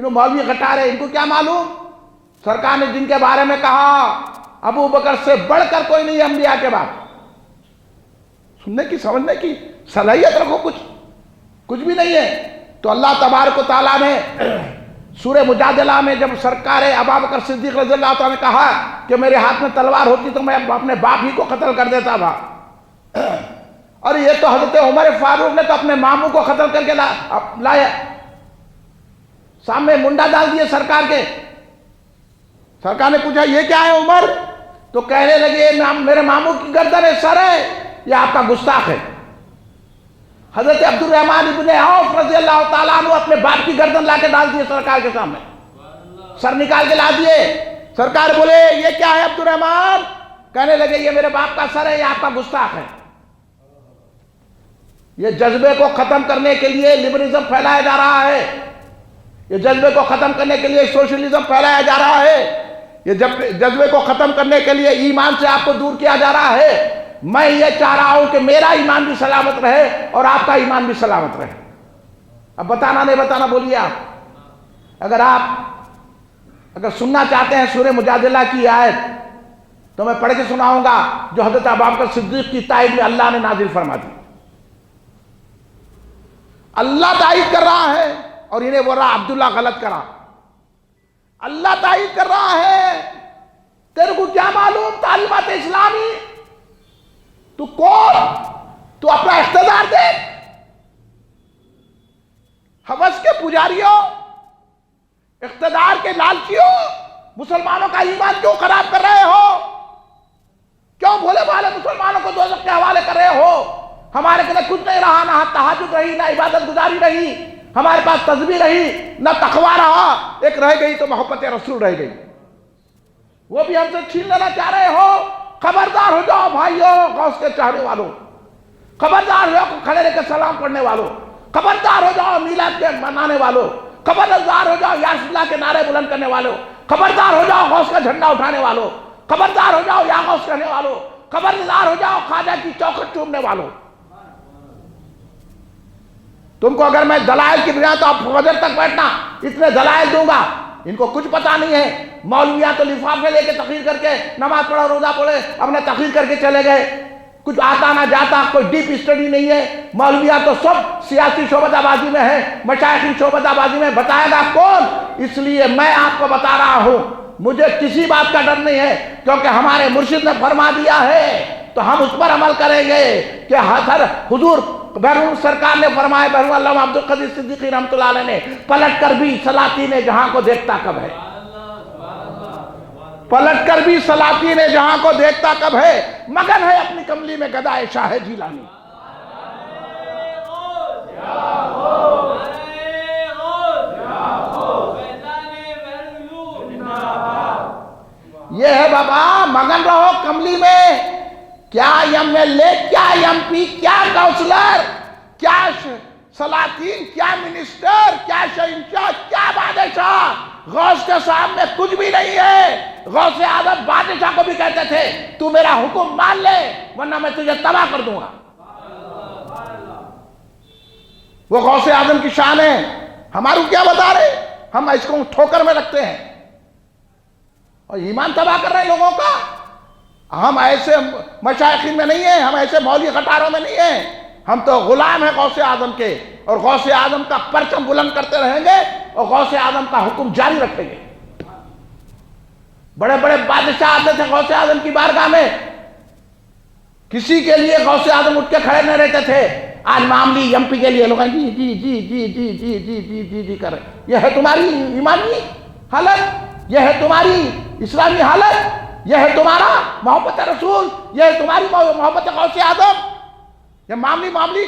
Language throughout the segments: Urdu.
انہوں مولوی غٹار ہے، ان کو کیا معلوم؟ سرکار نے جن کے بارے میں کہا ابو بکر سے بڑھ کر کوئی نہیں ہے انبیاء کے بعد، سننے کی سمجھنے کی صلاحیت رکھو، کچھ بھی نہیں ہے۔ تو اللہ تبارک و تعالیٰ نے سورہ مجادلہ میں جب سرکار ابو بکر صدیق رضی اللہ تعالیٰ نے کہا کہ میرے ہاتھ میں تلوار ہوتی تو میں اپنے باپ ہی کو قتل کر دیتا تھا، اور یہ تو حضرت عمر فاروق نے تو اپنے ماموں کو قتل کر کے لایا، سامنے منڈا ڈال دیے سرکار کے۔ سرکار نے پوچھا یہ کیا ہے عمر؟ تو کہنے لگے میرے ماموں کی گردن سر ہے، یہ آپ کا گستاخ ہے۔ حضرت عبد الرحمن ابن عوف رضی اللہ تعالیٰ عنہ اپنے باپ کی گردن لا کے ڈال دیے سرکار کے سامنے، سر نکال کے لا دیے۔ سرکار بولے یہ کیا ہے عبد الرحمن؟ کہنے لگے یہ میرے باپ کا سر ہے، یہ آپ کا گستاخ ہے۔ یہ جذبے کو ختم کرنے کے لیے لبرلزم پھیلایا جا رہا ہے، یہ جذبے کو ختم کرنے کے لیے سوشلزم پھیلایا جا رہا ہے، یہ جذبے کو ختم کرنے کے لیے ایمان سے آپ کو دور کیا جا رہا ہے۔ میں یہ چاہ رہا ہوں کہ میرا ایمان بھی سلامت رہے اور آپ کا ایمان بھی سلامت رہے۔ اب بتانا نہیں بتانا بولیے آپ۔ اگر سننا چاہتے ہیں سورہ مجادلہ کی آیت تو میں پڑھ کے سناؤں گا جو حضرت ابو بکر صدیق کی تائید میں اللہ نے نازل فرما دی۔ اللہ تائید کر رہا ہے اور انہیں بول رہا عبداللہ غلط کرا۔ اللہ تائید کر رہا ہے، تیرے کو کیا معلوم تعلیمات اسلامی؟ تو کون؟ تو اپنا اقتدار دیکھ، ہوس کے پجاریوں، اقتدار کے لالچیوں، مسلمانوں کا ایمان کیوں خراب کر رہے ہو؟ کیوں بھولے بھالے مسلمانوں کو دوزخ کے حوالے کر رہے ہو؟ ہمارے کے لیے کچھ نہیں رہا، نہ تہجد رہی، نہ عبادت گزاری رہی، ہمارے پاس تسبیح رہی، نہ تقویٰ رہا، ایک رہ گئی تو محبت رسول رہ گئی، وہ بھی ہم سے چھین لینا چاہ رہے ہو۔ خبردار ہو جاؤ بھائیوں، غوث کے چاہنے والوں، خبردار ہو جاؤ کھڑے رہ کے سلام پڑھنے والوں، خبردار ہو جاؤ میلاد کے منانے والوں، خبردار ہو جاؤ یا رسول اللہ کے نعرے بلند کرنے والوں، خبردار ہو جاؤ غوث کا جھنڈا اٹھانے والوں، خبردار ہو جاؤ یا غوث کہنے والوں، خبردار ہو جاؤ خواجہ کی چوکھٹ چومنے والوں۔ تم کو اگر میں دلائل کی بنا تو آپ فجر تک بیٹھنا، اتنے دلائل دوں گا۔ ان کو کچھ پتا نہیں ہے، مولویاں تو لفافے لے کے تقریر کر کے نماز پڑھا روزہ پڑھے اپنے تقریر کر کے چلے گئے، کچھ آتا نہ جاتا، کوئی ڈیپ اسٹڈی نہیں ہے۔ مولویاں تو سب سیاسی شعبہ بازی میں ہے، مشائخی شعبہ بازی میں، بتائے گا کون؟ اس لیے میں آپ کو بتا رہا ہوں، مجھے کسی بات کا ڈر نہیں ہے، کیونکہ ہمارے مرشد نے فرما دیا ہے تو ہم اس پر عمل کریں گے کہ حضور بیرون سرکار نے فرمایا، بیرون علامہ عبد القدیر صدیقی رحمۃ اللہ علیہ نے، پلٹ کر بھی سلاطین جہاں کو دیکھتا کب ہے، پلٹ کر بھی سلاطین جہاں کو دیکھتا کب ہے، مگن ہے اپنی کملی میں گدائے شاہ جیلانی۔ یہ ہے بابا، مگن رہو کملی میں۔ کیا ایم ایل اے، کیا ایم پی، کیا کاؤنسلر، کیا سلاطین، کیا منسٹر، کیا شہنشاہ، کیا بادشاہ، غوث کے سامنے کچھ بھی نہیں ہے۔ غوث اعظم بادشاہ کو بھی کہتے تھے تو میرا حکم مان لے ورنہ میں تجھے تباہ کر دوں گا۔ وہ غوث اعظم کی شان ہے، ہمارو کیا بتا رہے؟ ہم اس کو ٹھوکر میں رکھتے ہیں اور ایمان تباہ کر رہے ہیں لوگوں کا۔ ہم ایسے مشائخین میں نہیں ہیں، ہم ایسے مولوی غٹاروں میں نہیں ہیں، ہم تو غلام ہیں غوث اعظم کے، اور غوث اعظم کا پرچم بلند کرتے رہیں گے اور غوث اعظم کا حکم جاری رکھیں گے۔ بڑے بڑے بادشاہ آتے تھے غوث اعظم کی بارگاہ میں، کسی کے لیے غوث اعظم اٹھ کے کھڑے نہیں رہتے تھے۔ آج معاملی ایم پی کے لیے لوگ جی جی جی جی جی جی جی جی جی جی کر رہے۔ یہ ہے تمہاری ایمانی حالت، یہ ہے تمہاری اسلامی حالت، یہ ہے تمہارا محبت رسول، یہ ہے تمہاری محبت غوث اعظم۔ یہ معاملی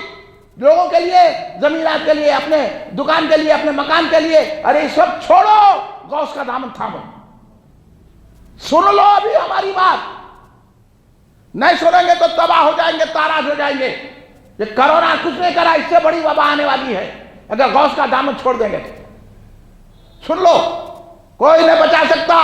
لوگوں کے لیے، زمینات کے لیے، اپنے دکان کے لیے، اپنے مکان کے لیے، ارے سب چھوڑو، غوث کا دامن تھامو۔ سن لو ابھی ہماری بات، نہیں سنیں گے تو تباہ ہو جائیں گے، تاراج ہو جائیں گے۔ یہ کرونا کچھ نہیں کرا، اس سے بڑی وبا آنے والی ہے اگر غوث کا دامن چھوڑ دیں گے تو۔ سن لو، کوئی نہیں بچا سکتا،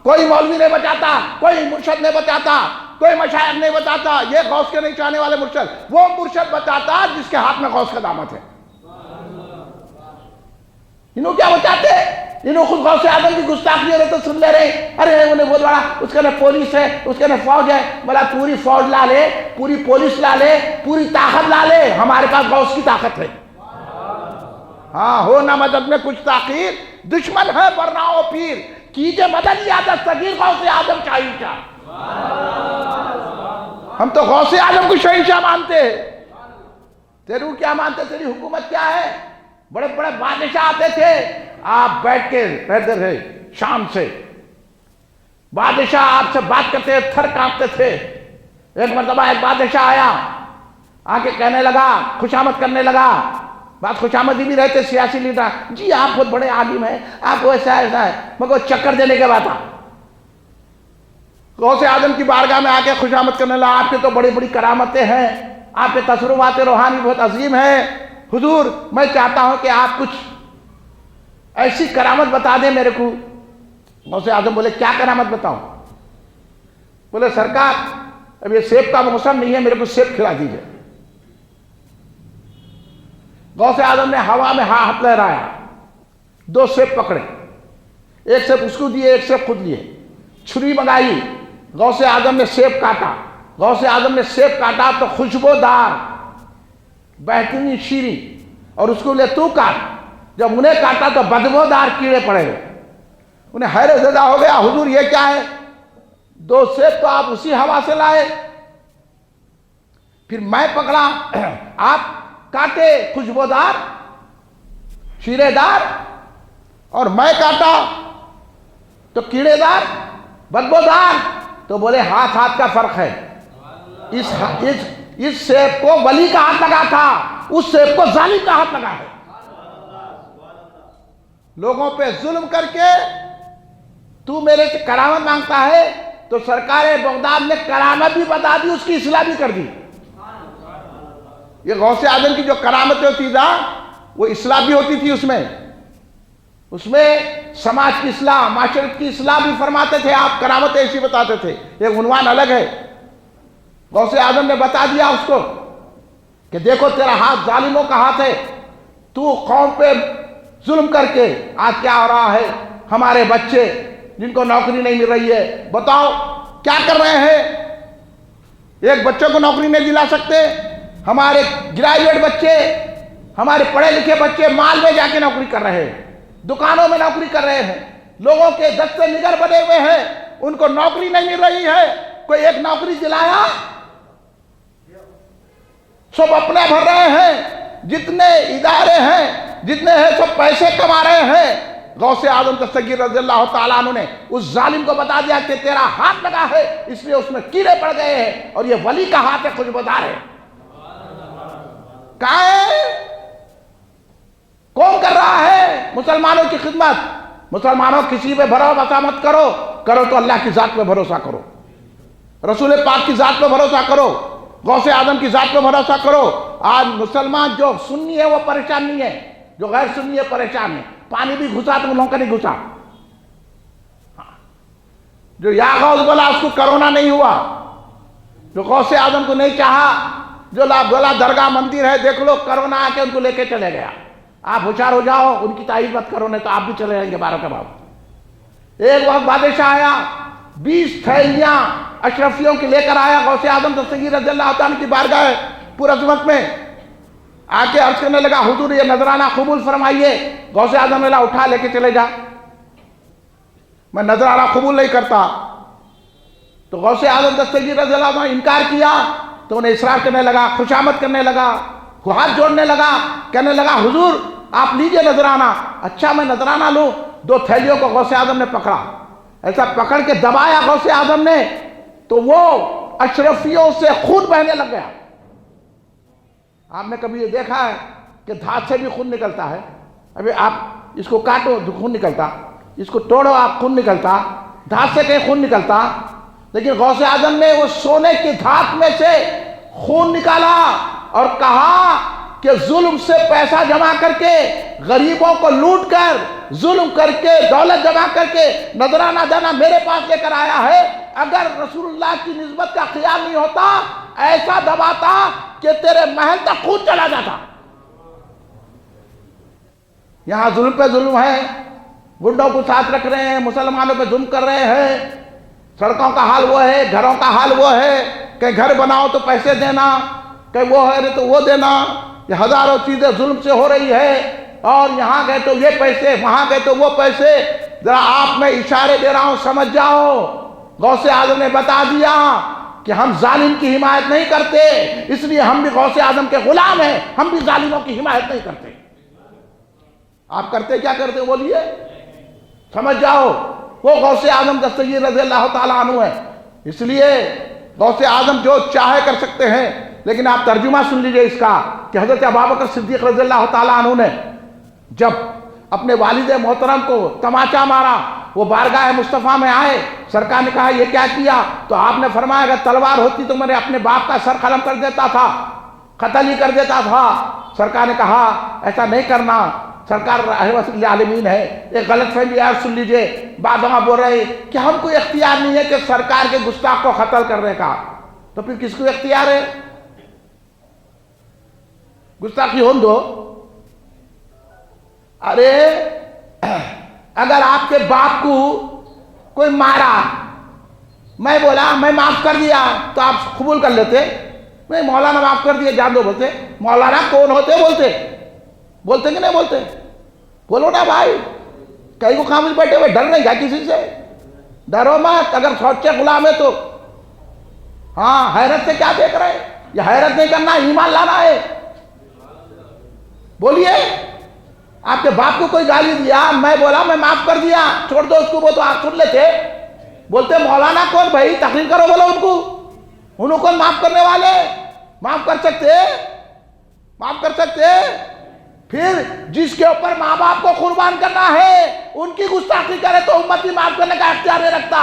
کوئی مولوی نہیں بچاتا، کوئی مرشد نہیں بچاتا، کوئی مشائخ نہیں بچاتا، یہ غوث کے نہیں چاہنے والے مرشد، وہ مرشد بچاتا جس کے ہاتھ میں غوث کا دامن ہے۔ انہوں کیا بچاتے؟ انہوں خود غوث اعظم کی گستاخی ہو رہے تو سن لے رہے، ارے انہیں بہت بڑا اس کے اندر پولیس ہے، اس کے اندر فوج ہے، بلا پوری فوج لا لے، پوری پولیس لا لے، پوری طاقت لا لے، ہمارے پاس غوث کی طاقت ہے۔ ہاں ہو نہ مدد میں کچھ تاخیر، دشمن ہے ورنہ او پیر، کیجے مدد یا دستگیر غوث اعظم شہنشاہ۔ ہم تو غوث اعظم کو شہنشاہ مانتے ہیں، تیرو کیا مانتے؟ تیری حکومت کیا ہے؟ بڑے بڑے بادشاہ آتے تھے، آپ بیٹھ کے رہتے تھے شام سے، بادشاہ آپ سے بات کرتے تھر کانپتے تھے۔ ایک مرتبہ ایک بادشاہ آیا، آ کے کہنے لگا، خوشامد کرنے لگا، بات خوشامدی بھی رہتے سیاسی لیڈر، جی آپ بہت بڑے عالم ہیں، آپ کو ایسا ایسا ہے، مگر چکر دینے کے بعد تھا۔ غوث اعظم کی بارگاہ میں آ کے خوشامد کرنے لگا، آپ کے تو بڑی بڑی کرامتیں ہیں، آپ کے تصرفات روحانی بہت عظیم ہیں، حضور میں چاہتا ہوں کہ آپ کچھ ایسی کرامت بتا دیں میرے کو۔ غوث اعظم بولے کیا کرامت بتاؤں؟ بولے سرکار اب یہ سیب کا موسم نہیں ہے، میرے کو سیب کھلا دیجئے۔ غوث اعظم نے ہوا میں ہاتھ لہرایا، 2 سیب پکڑے، ایک سیب اس کو دیے، ایک سیب خود لیے، چھری منگائی، غوث اعظم نے سیب کاٹا، غوث اعظم نے سیب کاٹا تو خوشبودار بہترین شیریں، اور اس کو لے تو کاٹ، جب انہیں کاٹا تو بدبودار کیڑے پڑے ہوئے، انہیں حیرت زدہ ہو گیا، حضور یہ کیا ہے؟ 2 سیب تو آپ اسی ہوا سے لائے، پھر میں پکڑا، آپ کاٹے خوشبودار شیرے دار، اور میں کاٹا تو کیڑے دار بدبودار۔ تو بولے ہاتھ ہاتھ کا فرق ہے، اس سیب کو ولی کا ہاتھ لگا تھا، اس سیب کو ظالم کا ہاتھ لگا ہے۔ لوگوں پہ ظلم کر کے تو میرے سے کرامت مانگتا ہے، تو سرکار بغداد نے کرامت بھی بتا دی، اس کی اصلاح بھی کر دی۔ یہ غوث اعظم کی جو کرامتیں ہوتی تھا وہ اصلاح بھی ہوتی تھی، اس میں سماج کی اصلاح، معاشرت کی اصلاح بھی فرماتے تھے آپ، کرامتیں ایسی بتاتے تھے۔ ایک عنوان الگ ہے، غوث اعظم نے بتا دیا اس کو کہ دیکھو تیرا ہاتھ ظالموں کا ہاتھ ہے، تو قوم پہ ظلم کر کے آج کیا ہو رہا ہے، ہمارے بچے جن کو نوکری نہیں مل رہی ہے، بتاؤ کیا کر رہے ہیں، ایک بچوں کو نوکری نہیں دلا سکتے، ہمارے گریجویٹ بچے، ہمارے پڑھے لکھے بچے مال میں جا کے نوکری کر رہے ہیں، دکانوں میں نوکری کر رہے ہیں، لوگوں کے دستے نگر بنے ہوئے ہیں، ان کو نوکری نہیں مل رہی ہے، کوئی ایک نوکری دلایا؟ سب اپنے بھر رہے ہیں، جتنے ادارے ہیں جتنے ہیں سب پیسے کما رہے ہیں۔ غوث اعظم دستگیر رضی اللہ تعالیٰ عنہ نے اس ظالم کو بتا دیا کہ تیرا ہاتھ لگا ہے، اس لیے اس میں کیڑے پڑ گئے ہیں، اور یہ ولی کا ہاتھ ہے، خوشبودار ہے۔ کہاں ہے؟ کون کر رہا ہے مسلمانوں کی خدمت؟ مسلمانوں کسی پہ بھروسہ مت کرو، کرو تو اللہ کی ذات پہ بھروسہ کرو، رسول پاک کی ذات پہ بھروسہ کرو، غوث اعظم کی ذات پہ بھروسہ کرو۔ آج مسلمان جو سنی ہے وہ پریشان نہیں ہے، جو غیر سنی ہے پریشان ہے۔ پانی بھی گھسا تو انہوں کا نہیں گھسا، جو یا غوث بولا اس کو کرونا نہیں ہوا، جو غوث اعظم کو نہیں چاہا، جو بولا درگاہ مندر ہے دیکھ لو، کرونا آ کے ان کو لے کے چلے گیا۔ آپ ہوشیار ہو جاؤ، ان کی تعریف مت کرو، نہیں تو آپ بھی چلے جائیں گے 12 کے بعد۔ ایک وقت بادشاہ آیا، 20 تھیلیاں اشرفیوں کی لے کر آیا غوث اعظم دستگیر رضی اللہ تعالیٰ کی بارگاہ پر عظمت میں آ کے عرض کرنے لگا، حضور یہ نذرانہ قبول فرمائیے۔ غوث اعظم نے اٹھا لے کے چلے جا، میں نذرانہ قبول نہیں کرتا۔ تو غوث اعظم دستگیر رضی اللہ عنہ انکار کیا، تو انہیں اصرار کرنے لگا، خوشامد کرنے لگا، ہاتھ جوڑنے لگا، کہنے لگا حضور آپ لیجئے نذرانہ۔ اچھا میں نذرانہ لوں۔ 2 تھیلیوں کو غوث اعظم نے پکڑا، ایسا پکڑ کے دبایا غوث اعظم نے، تو وہ اشرفیوں سے خون بہنے لگ گیا۔ آپ نے کبھی یہ دیکھا ہے کہ دھات سے بھی خون نکلتا ہے؟ ابھی آپ اس کو کاٹو تو خون نکلتا، اس کو توڑو آپ خون نکلتا، دھات سے کہیں خون نکلتا؟ لیکن غوث اعظم نے وہ سونے کی دھات میں سے خون نکالا اور کہا کہ ظلم سے پیسہ جمع کر کے، غریبوں کو لوٹ کر، ظلم کر کے، دولت جمع کر کے نذرانہ دینا میرے پاس لے کر آیا ہے۔ اگر رسول اللہ کی نسبت کا خیال نہیں ہوتا، ایسا دباتا کہ تیرے محل تک خون چلا جاتا۔ یہاں ظلم پہ ظلم ہے، گنڈوں کو ساتھ رکھ رہے ہیں، مسلمانوں پہ ظلم کر رہے ہیں، سڑکوں کا حال وہ ہے، گھروں کا حال وہ ہے کہ گھر بناؤ تو پیسے دینا، کہ وہ ہے تو وہ دینا، یہ ہزاروں چیزیں ظلم سے ہو رہی ہے، اور یہاں گئے تو یہ پیسے، وہاں گئے تو وہ پیسے۔ ذرا آپ میں اشارے دے رہا ہوں، سمجھ جاؤ۔ غوث اعظم نے بتا دیا کہ ہم ظالم کی حمایت نہیں کرتے، اس لیے ہم بھی غوث اعظم کے غلام ہیں، ہم بھی ظالموں کی حمایت نہیں کرتے۔ آپ کرتے کیا کرتے بولیے؟ سمجھ جاؤ، وہ غوث اعظم کا سید رضی اللہ تعالیٰ عنہ ہے۔ اس لیے غوث اعظم جو چاہے کر سکتے ہیں، لیکن آپ ترجمہ سن لیجئے اس کا کہ حضرت ابوبکر صدیق رضی اللہ تعالیٰ عنہ نے جب اپنے والد محترم کو تماچا مارا، وہ بارگاہ مصطفیٰ میں آئے، سرکار نے کہا یہ کیا کیا؟ تو آپ نے فرمایا اگر تلوار ہوتی تو میں نے اپنے باپ کا سر قلم کر دیتا تھا، قتل ہی کر دیتا تھا۔ سرکار نے کہا ایسا نہیں کرنا، سرکار رحمت للعالمین ہے۔ ایک غلط فہمی ہے، سن لیجئے، بعض وہاں بول رہے ہیں کہ ہم کو اختیار نہیں ہے کہ سرکار کے گستاخ کو قتل کرنے کا، تو پھر کس کو اختیار ہے؟ گستاخی ہون دو۔ ارے اگر آپ کے باپ کو کوئی مارا، میں بولا میں معاف کر دیا، تو آپ قبول کر لیتے؟ میں مولانا معاف کر دیا جان دو بولتے؟ مولانا کون ہوتے بولتے کہ نہیں بولتے؟ بولو نا بھائی، کئی کو خاموش بیٹھے ہوئے، ڈر نہیں گا کسی سے؟ ڈرو مت، اگر سوچے غلام ہے تو۔ ہاں، حیرت سے کیا دیکھ رہے؟ یہ حیرت نہیں کرنا، ایمان لانا ہے۔ بولیے، آپ کے باپ کو کوئی گالی دیا، میں بولا میں معاف کر دیا، چھوڑ دو اس کو، وہ تو آپ سن لیتے؟ بولتے مولانا کون بھائی؟ تقریر کرو بولو ان کو، انہوں کون معاف کرنے والے؟ معاف کر سکتے؟ معاف کر سکتے؟ پھر جس کے اوپر ماں باپ کو قربان کرنا ہے ان کی گستاخی کرے تو امتی معاف کرنے کا اختیار نہیں رکھتا۔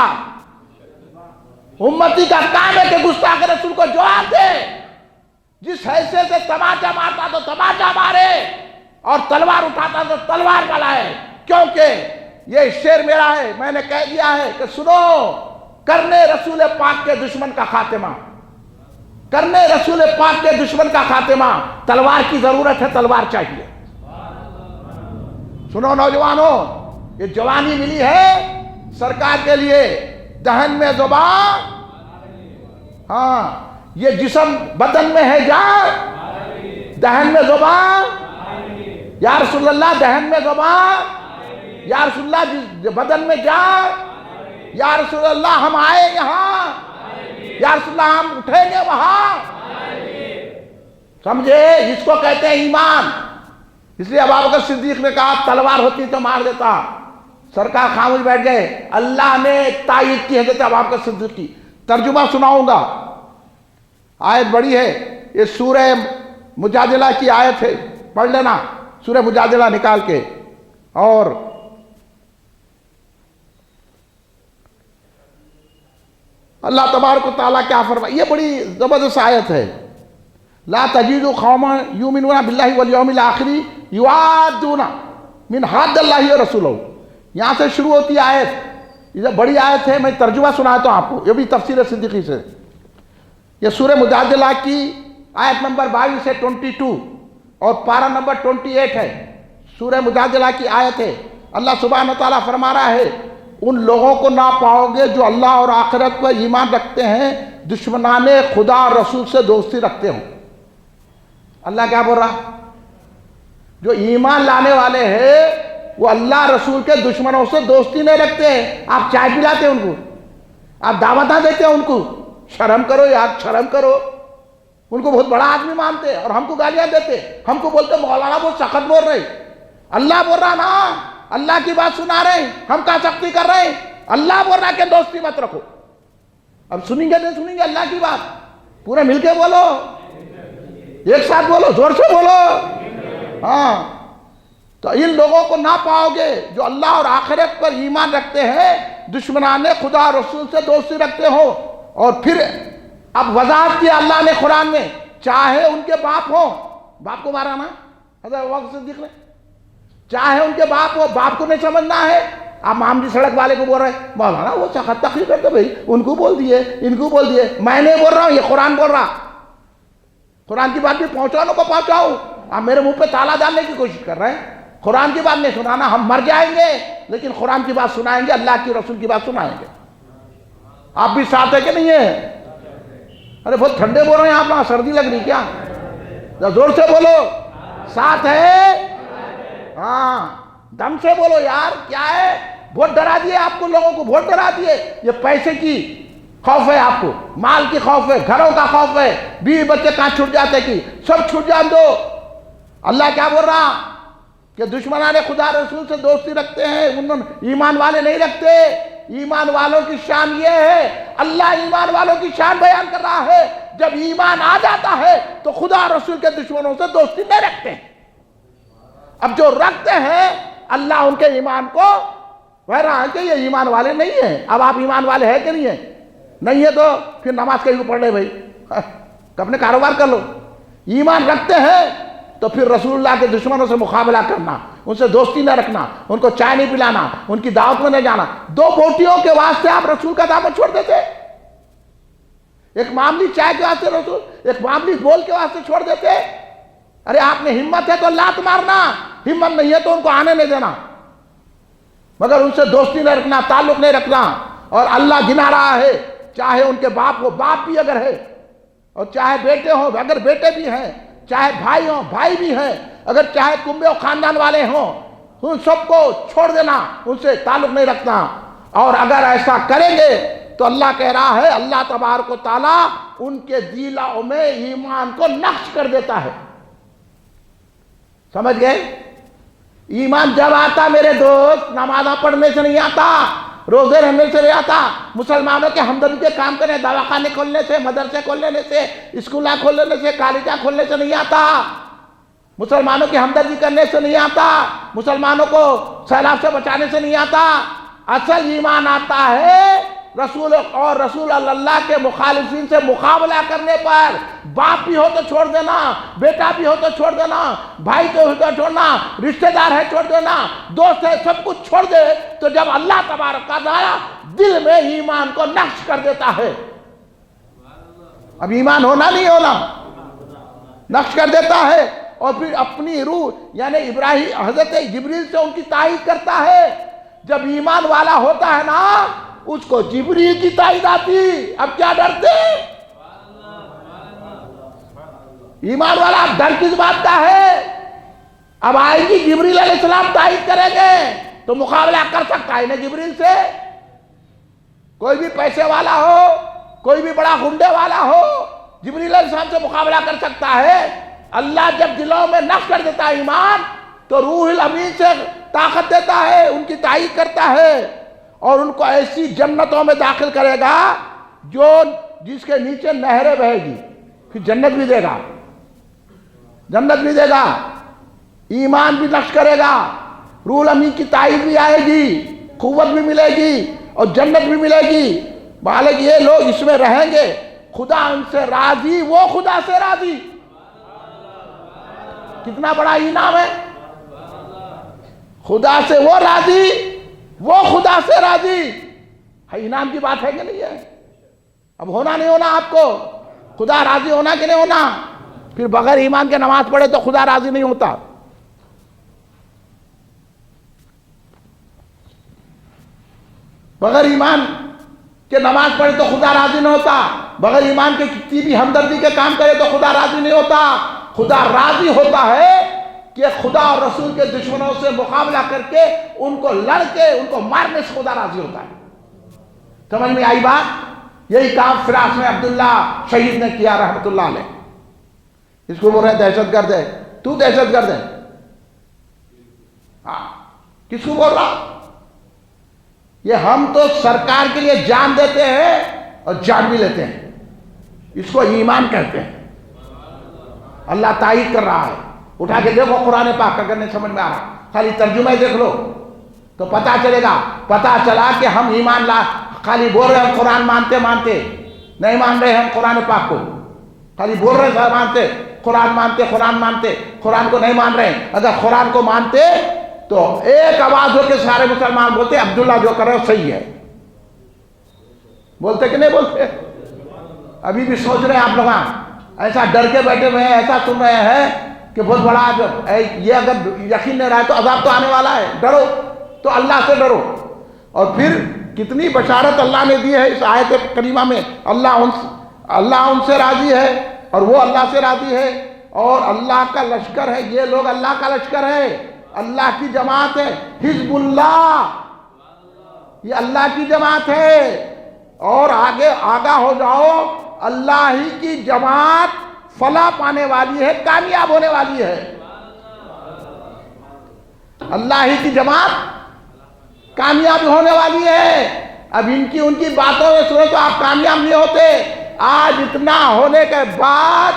امتی کا کام ہے کہ گستاخ رسول کو جواب دے۔ جس حیثیت سے تماچا مارتا تو تماچا مارے، اور تلوار اٹھاتا تو تلوار چلائے، کیونکہ یہ شعر میرا ہے، میں نے کہہ دیا ہے کہ سنو، کرنے رسول پاک کے دشمن کا خاتمہ، کرنے رسول پاک کے دشمن کا خاتمہ، تلوار کی ضرورت ہے، تلوار چاہیے۔ سنو نوجوانوں، یہ جوانی ملی ہے سرکار کے لیے، دہن میں زبان، ہاں یہ جسم بدن میں ہے جان، دہن میں زبان، یا رسول اللہ دہن میں زبان، یا رسول اللہ بدن میں جان، یا رسول اللہ ہم آئے یہاں، یا رسول اللہ ہم اٹھیں گے وہاں۔ سمجھے؟ اس کو کہتے ہیں ایمان۔ اس لیے ابوبکر صدیق نے کہا تلوار ہوتی تو مار دیتا، سرکار خاموش بیٹھ گئے۔ اللہ نے تائید کی حضرت ابوبکر صدیق کی۔ ترجمہ سناؤں گا، آیت بڑی ہے، یہ سورہ مجادلہ کی آیت ہے، پڑھ لینا سورہ مجادلہ نکال کے۔ اور اللہ تبارک و تعالیٰ کیا فرمائے، یہ بڑی زبردست آیت ہے۔ لا تجد قوما یؤمنون باللہ والیوم الآخر یوادون من حاد اللہ ورسولہ، یہاں سے شروع ہوتی آیت، یہ بڑی آیت ہے، میں ترجمہ سناتا ہوں آپ کو، یہ بھی تفسیر صدیقی سے۔ یہ سورہ مجادلہ کی آیت نمبر 22 سے 22 اور پارہ نمبر 28 ہے، سورہ مجادلہ کی آیت ہے۔ اللہ سبحانہ وتعالیٰ فرما رہا ہے ان لوگوں کو نہ پاؤ گے جو اللہ اور آخرت پر ایمان رکھتے ہیں، دشمنان خدا اور رسول سے دوستی رکھتے ہوں۔ اللہ کیا بول رہا؟ جو ایمان لانے والے ہیں وہ اللہ رسول کے دشمنوں سے دوستی نہیں رکھتے ہیں۔ آپ چائے پلاتے ان کو، آپ دعوتاں دیتے ہیں ان کو، شرم کرو یار، شرم کرو۔ ان کو بہت بڑا آدمی مانتے اور ہم کو گالیاں دیتے، ہم کو بولتے مولانا بہت سخت بول رہے۔ اللہ بول رہا نا، اللہ کی بات سنا رہے ہیں، ہم کا سختی کر رہے ہیں؟ اللہ بول رہا کہ دوستی مت رکھو۔ اب سنیں گے نہیں سنیں گے اللہ کی بات؟ پورے مل کے بولو، ایک ساتھ بولو، زور سے بولو۔ ہاں، تو ان لوگوں کو نہ پاؤ گے جو اللہ اور آخرت پر ایمان رکھتے ہیں، دشمنان خدا اور رسول سے دوستی رکھتے ہو۔ اور پھر اب وضاحت کیا اللہ نے قرآن میں، چاہے ان کے باپ ہوں، باپ کو مارا نا حضرت ابوبکر صدیق نے، چاہے ان کے باپ ہو، باپ کو نہیں سمجھنا ہے۔ آپ معاملی سڑک والے کو بول رہے ہیں مولانا وہ سخت تقریر کرتے، بھائی ان کو بول دیے، ان کو بول دیے۔ میں نہیں بول رہا ہوں، یہ قرآن بول رہا۔ قرآن کی بات بھی پہنچاؤ کو پہنچاؤ، آپ میرے منہ پہ تالا ڈالنے کی کوشش کر رہے ہیں۔ قرآن کی بات نہیں سنانا، ہم مر جائیں گے لیکن قرآن کی بات سنائیں گے، اللہ کی رسول کی بات سنائیں گے۔ آپ بھی ساتھ ہے کہ نہیں ہے؟ ارے بہت ٹھنڈے بول رہے ہیں آپ، وہاں سردی لگ رہی کیا؟ زور سے بولو، ساتھ ہے؟ ہاں دم سے بولو یار، کیا ہے؟ بہت ڈرا دیے آپ کو، لوگوں کو بہت ڈرا دیے۔ یہ پیسے کی خوف ہے آپ کو، مال کی خوف ہے، گھروں کا خوف ہے، بیوی بچے کہاں چھوٹ جاتے کی، سب چھوٹ جان دو۔ اللہ کیا بول رہا کہ دشمنان خدا رسول سے دوستی رکھتے ہیں، انہوں ایمان والے نہیں رکھتے۔ ایمان والوں کی شان یہ ہے، اللہ ایمان والوں کی شان بیان کر رہا ہے، جب ایمان آ جاتا ہے تو خدا رسول کے دشمنوں سے دوستی نہیں رکھتے۔ اب جو رکھتے ہیں اللہ ان کے ایمان کو کہہ رہا ہے کہ یہ ایمان والے نہیں ہیں۔ اب آپ ایمان والے ہیں کہ نہیں ہیں؟ نہیں ہے تو پھر نماز کہیں کو پڑھ لے بھائی، اپنے کاروبار کر لو۔ ایمان رکھتے ہیں تو پھر رسول اللہ کے دشمنوں سے مقابلہ کرنا، ان سے دوستی نہ رکھنا، ان کو چائے نہیں پلانا، ان کی دعوت میں نہیں جانا۔ دو بوٹیوں کے واسطے آپ رسول کا دامن چھوڑ دیتے، ایک معاملی چائے کے واسطے رسول، ایک معاملی بول کے واسطے چھوڑ دیتے۔ ارے آپ نے ہمت ہے تو لات مارنا، ہمت نہیں ہے تو ان کو آنے نہیں دینا، مگر ان سے دوستی نہیں رکھنا، تعلق نہیں رکھنا۔ اور اللہ گنا رہا ہے، چاہے ان کے باپ کو باپ بھی اگر ہے، اور چاہے بیٹے ہوں اگر بیٹے بھی ہیں، چاہے بھائی ہوں بھائی بھی ہیں، اگر چاہے کنبے و خاندان والے ہوں، ان سب کو چھوڑ دینا، ان سے تعلق نہیں رکھنا۔ اور اگر ایسا کریں گے تو اللہ کہہ رہا ہے، اللہ تبارک و تعالیٰ ان کے دلوں میں ایمان کو نقش کر دیتا ہے۔ سمجھ گئے؟ ایمان جب آتا میرے دوست، نمازہ پڑھنے سے نہیں آتا، روزے رہنے سے نہیں آتا، مسلمانوں کے ہمدردی کے کام کرنے، دواخانے کھولنے سے، مدرسے کھولنے سے، اسکولہ کھولنے سے، کالجہ کھولنے سے نہیں آتا، مسلمانوں کی ہمدردی کرنے سے نہیں آتا، مسلمانوں کو سیلاب سے بچانے سے نہیں آتا۔ اصل ایمان آتا ہے رسول اور رسول اللہ کے مخالفین سے مقابلہ کرنے پر۔ باپ بھی ہو تو چھوڑ دینا، بیٹا بھی ہو تو چھوڑ دینا، بھائی تو ہو تو چھوڑنا، رشتہ دار ہے چھوڑ دینا، دوست ہے، سب کچھ چھوڑ دے تو جب اللہ تبارک و تعالیٰ دل میں ایمان کو نقش کر دیتا ہے، اب ایمان ہونا نہیں ہونا، نقش کر دیتا ہے، اور پھر اپنی روح یعنی ابراہیم حضرت جبریل سے ان کی تائید کرتا ہے۔ جب ایمان والا ہوتا ہے نا، اس کو جبریل کی تائید آتی، اب کیا ڈرتے؟ ایمان والا ڈر کس بات کا ہے؟ اب آئے گی جبریل علیہ السلام تائید کریں گے تو مقابلہ کر سکتا ہے نا جبریل سے۔ کوئی بھی پیسے والا ہو، کوئی بھی بڑا غنڈے والا ہو، جبریل علیہ السلام سے مقابلہ کر سکتا ہے۔ اللہ جب دلوں میں نقش کر دیتا ہے ایمان تو روح الامین سے طاقت دیتا ہے، ان کی تائید کرتا ہے، اور ان کو ایسی جنتوں میں داخل کرے گا جو جس کے نیچے نہریں بہے گی، پھر جنت بھی دے گا، جنت بھی دے گا، ایمان بھی نقش کرے گا، روح الامین کی تائید بھی آئے گی، قوت بھی ملے گی اور جنت بھی ملے گی۔ بالک یہ لوگ اس میں رہیں گے، خدا ان سے راضی، وہ خدا سے راضی۔ کتنا بڑا انعام ہے، خدا سے وہ راضی، وہ خدا سے راضی ہے۔ انعام کی بات ہے کہ نہیں ہے؟ اب ہونا نہیں ہونا آپ کو، خدا راضی ہونا کہ نہیں ہونا؟ پھر بغیر ایمان کے نماز پڑھے تو خدا راضی نہیں ہوتا۔ بغیر ایمان کے نماز پڑھے تو خدا راضی نہیں ہوتا، بغیر ایمان کے کتنی بھی ہمدردی کے کام کرے تو خدا راضی نہیں ہوتا۔ خدا راضی ہوتا ہے کہ خدا اور رسول کے دشمنوں سے مقابلہ کر کے ان کو لڑ کے ان کو مارنے سے خدا راضی ہوتا ہے۔ سمجھ میں آئی بات؟ یہی کام فراس میں عبداللہ شہید نے کیا رحمت اللہ علیہ۔ اس کو بول رہے ہیں دہشت گرد ہے، تو دہشت گرد ہے؟ ہاں، کس کو بول رہا؟ یہ ہم تو سرکار کے لیے جان دیتے ہیں اور جان بھی لیتے ہیں، اس کو ایمان کہتے ہیں۔ اللہ تائید کر رہا ہے، اٹھا کے دیکھو قرآن پاک، اگر نہیں سمجھ میں آ رہا خالی ترجمہ ہی دیکھ لو تو پتہ چلے گا۔ پتہ چلا کہ ہم ایمان خالی بول رہے ہیں قرآن مانتے نہیں مان رہے ہم قرآن پاک کو، خالی بول رہے ہیں مانتے قرآن مانتے قرآن کو نہیں مان رہے۔ اگر قرآن کو مانتے تو ایک آواز ہو کے سارے مسلمان بولتے عبداللہ جو کر رہے ہو صحیح ہے، بولتے کہ نہیں بولتے؟ ابھی بھی سوچ رہے ہیں آپ لوگ ایسا ڈر کے بیٹھے ہوئے ہیں، ایسا سن رہے ہیں کہ بہت بڑا عذاب، یہ اگر یقین نہیں رہا تو عذاب تو آنے والا ہے، ڈرو، تو اللہ سے ڈرو۔ اور پھر کتنی بشارت اللہ نے دی ہے اس آیت کریمہ میں، اللہ ان سے راضی ہے اور وہ اللہ سے راضی ہے، اور اللہ کا لشکر ہے، یہ لوگ اللہ کا لشکر ہے، اللہ کی جماعت ہے، حزب اللہ، یہ اللہ کی جماعت ہے۔ اور آگے آگاہ ہو جاؤ، اللہ ہی کی جماعت فلاح پانے والی ہے، کامیاب ہونے والی ہے، اللہ ہی کی جماعت کامیاب ہونے والی ہے۔ اب ان کی باتوں میں سنو تو آپ کامیاب نہیں ہوتے۔ آج اتنا ہونے کے بعد،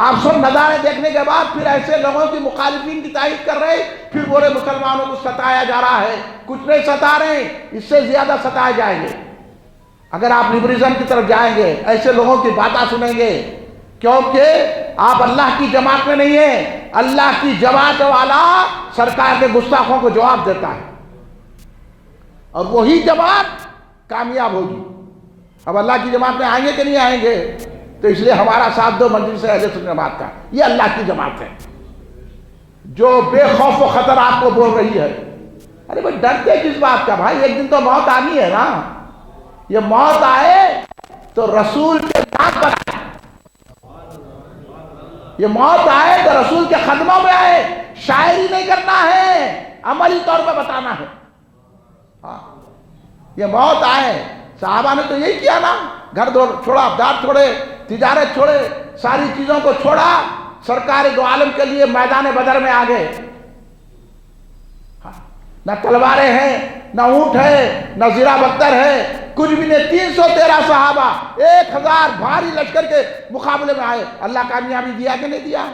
آپ سب نظارے دیکھنے کے بعد، پھر ایسے لوگوں کی مخالفین کی تائید کر رہے، پھر بولے مسلمانوں کو ستایا جا رہا ہے۔ کچھ نہیں ستا رہے، اس سے زیادہ ستائے جائیں گے اگر آپ لبرلزم کی طرف جائیں گے، ایسے لوگوں کی باتیں سنیں گے، کیونکہ آپ اللہ کی جماعت میں نہیں ہیں۔ اللہ کی جماعت والا سرکار کے گستاخوں کو جواب دیتا ہے، اور وہی جماعت کامیاب ہوگی۔ اب اللہ کی جماعت میں آئیں گے کہ نہیں آئیں گے؟ تو اس لیے ہمارا ساتھ دو مجلس اہل سنت جماعت کا، یہ اللہ کی جماعت ہے جو بے خوف و خطر آپ کو بول رہی ہے۔ ارے بھائی ڈرتے کس بات کا بھائی؟ ایک دن تو موت آنی ہے نا۔ یہ موت آئے تو رسول کے نام پر آئے، یہ موت آئے تو رسول کے خدموں میں آئے، شاعری نہیں کرنا ہے، عملی طور پر بتانا ہے۔ یہ موت آئے، صحابہ نے تو یہی کیا نا، گھر چھوڑا، دار چھوڑے، تجارت چھوڑے، ساری چیزوں کو چھوڑا، سرکار دو عالم کے لیے میدان بدر میں آ گئے۔ نہ تلواریں ہیں، نہ اونٹ ہے، نہ زیرہ بختر ہے، کچھ بھی نہیں۔ 313 صحابہ 1000 بھاری لشکر کے مقابلے میں آئے، اللہ کامیابی دیا کہ نہیں دیا؟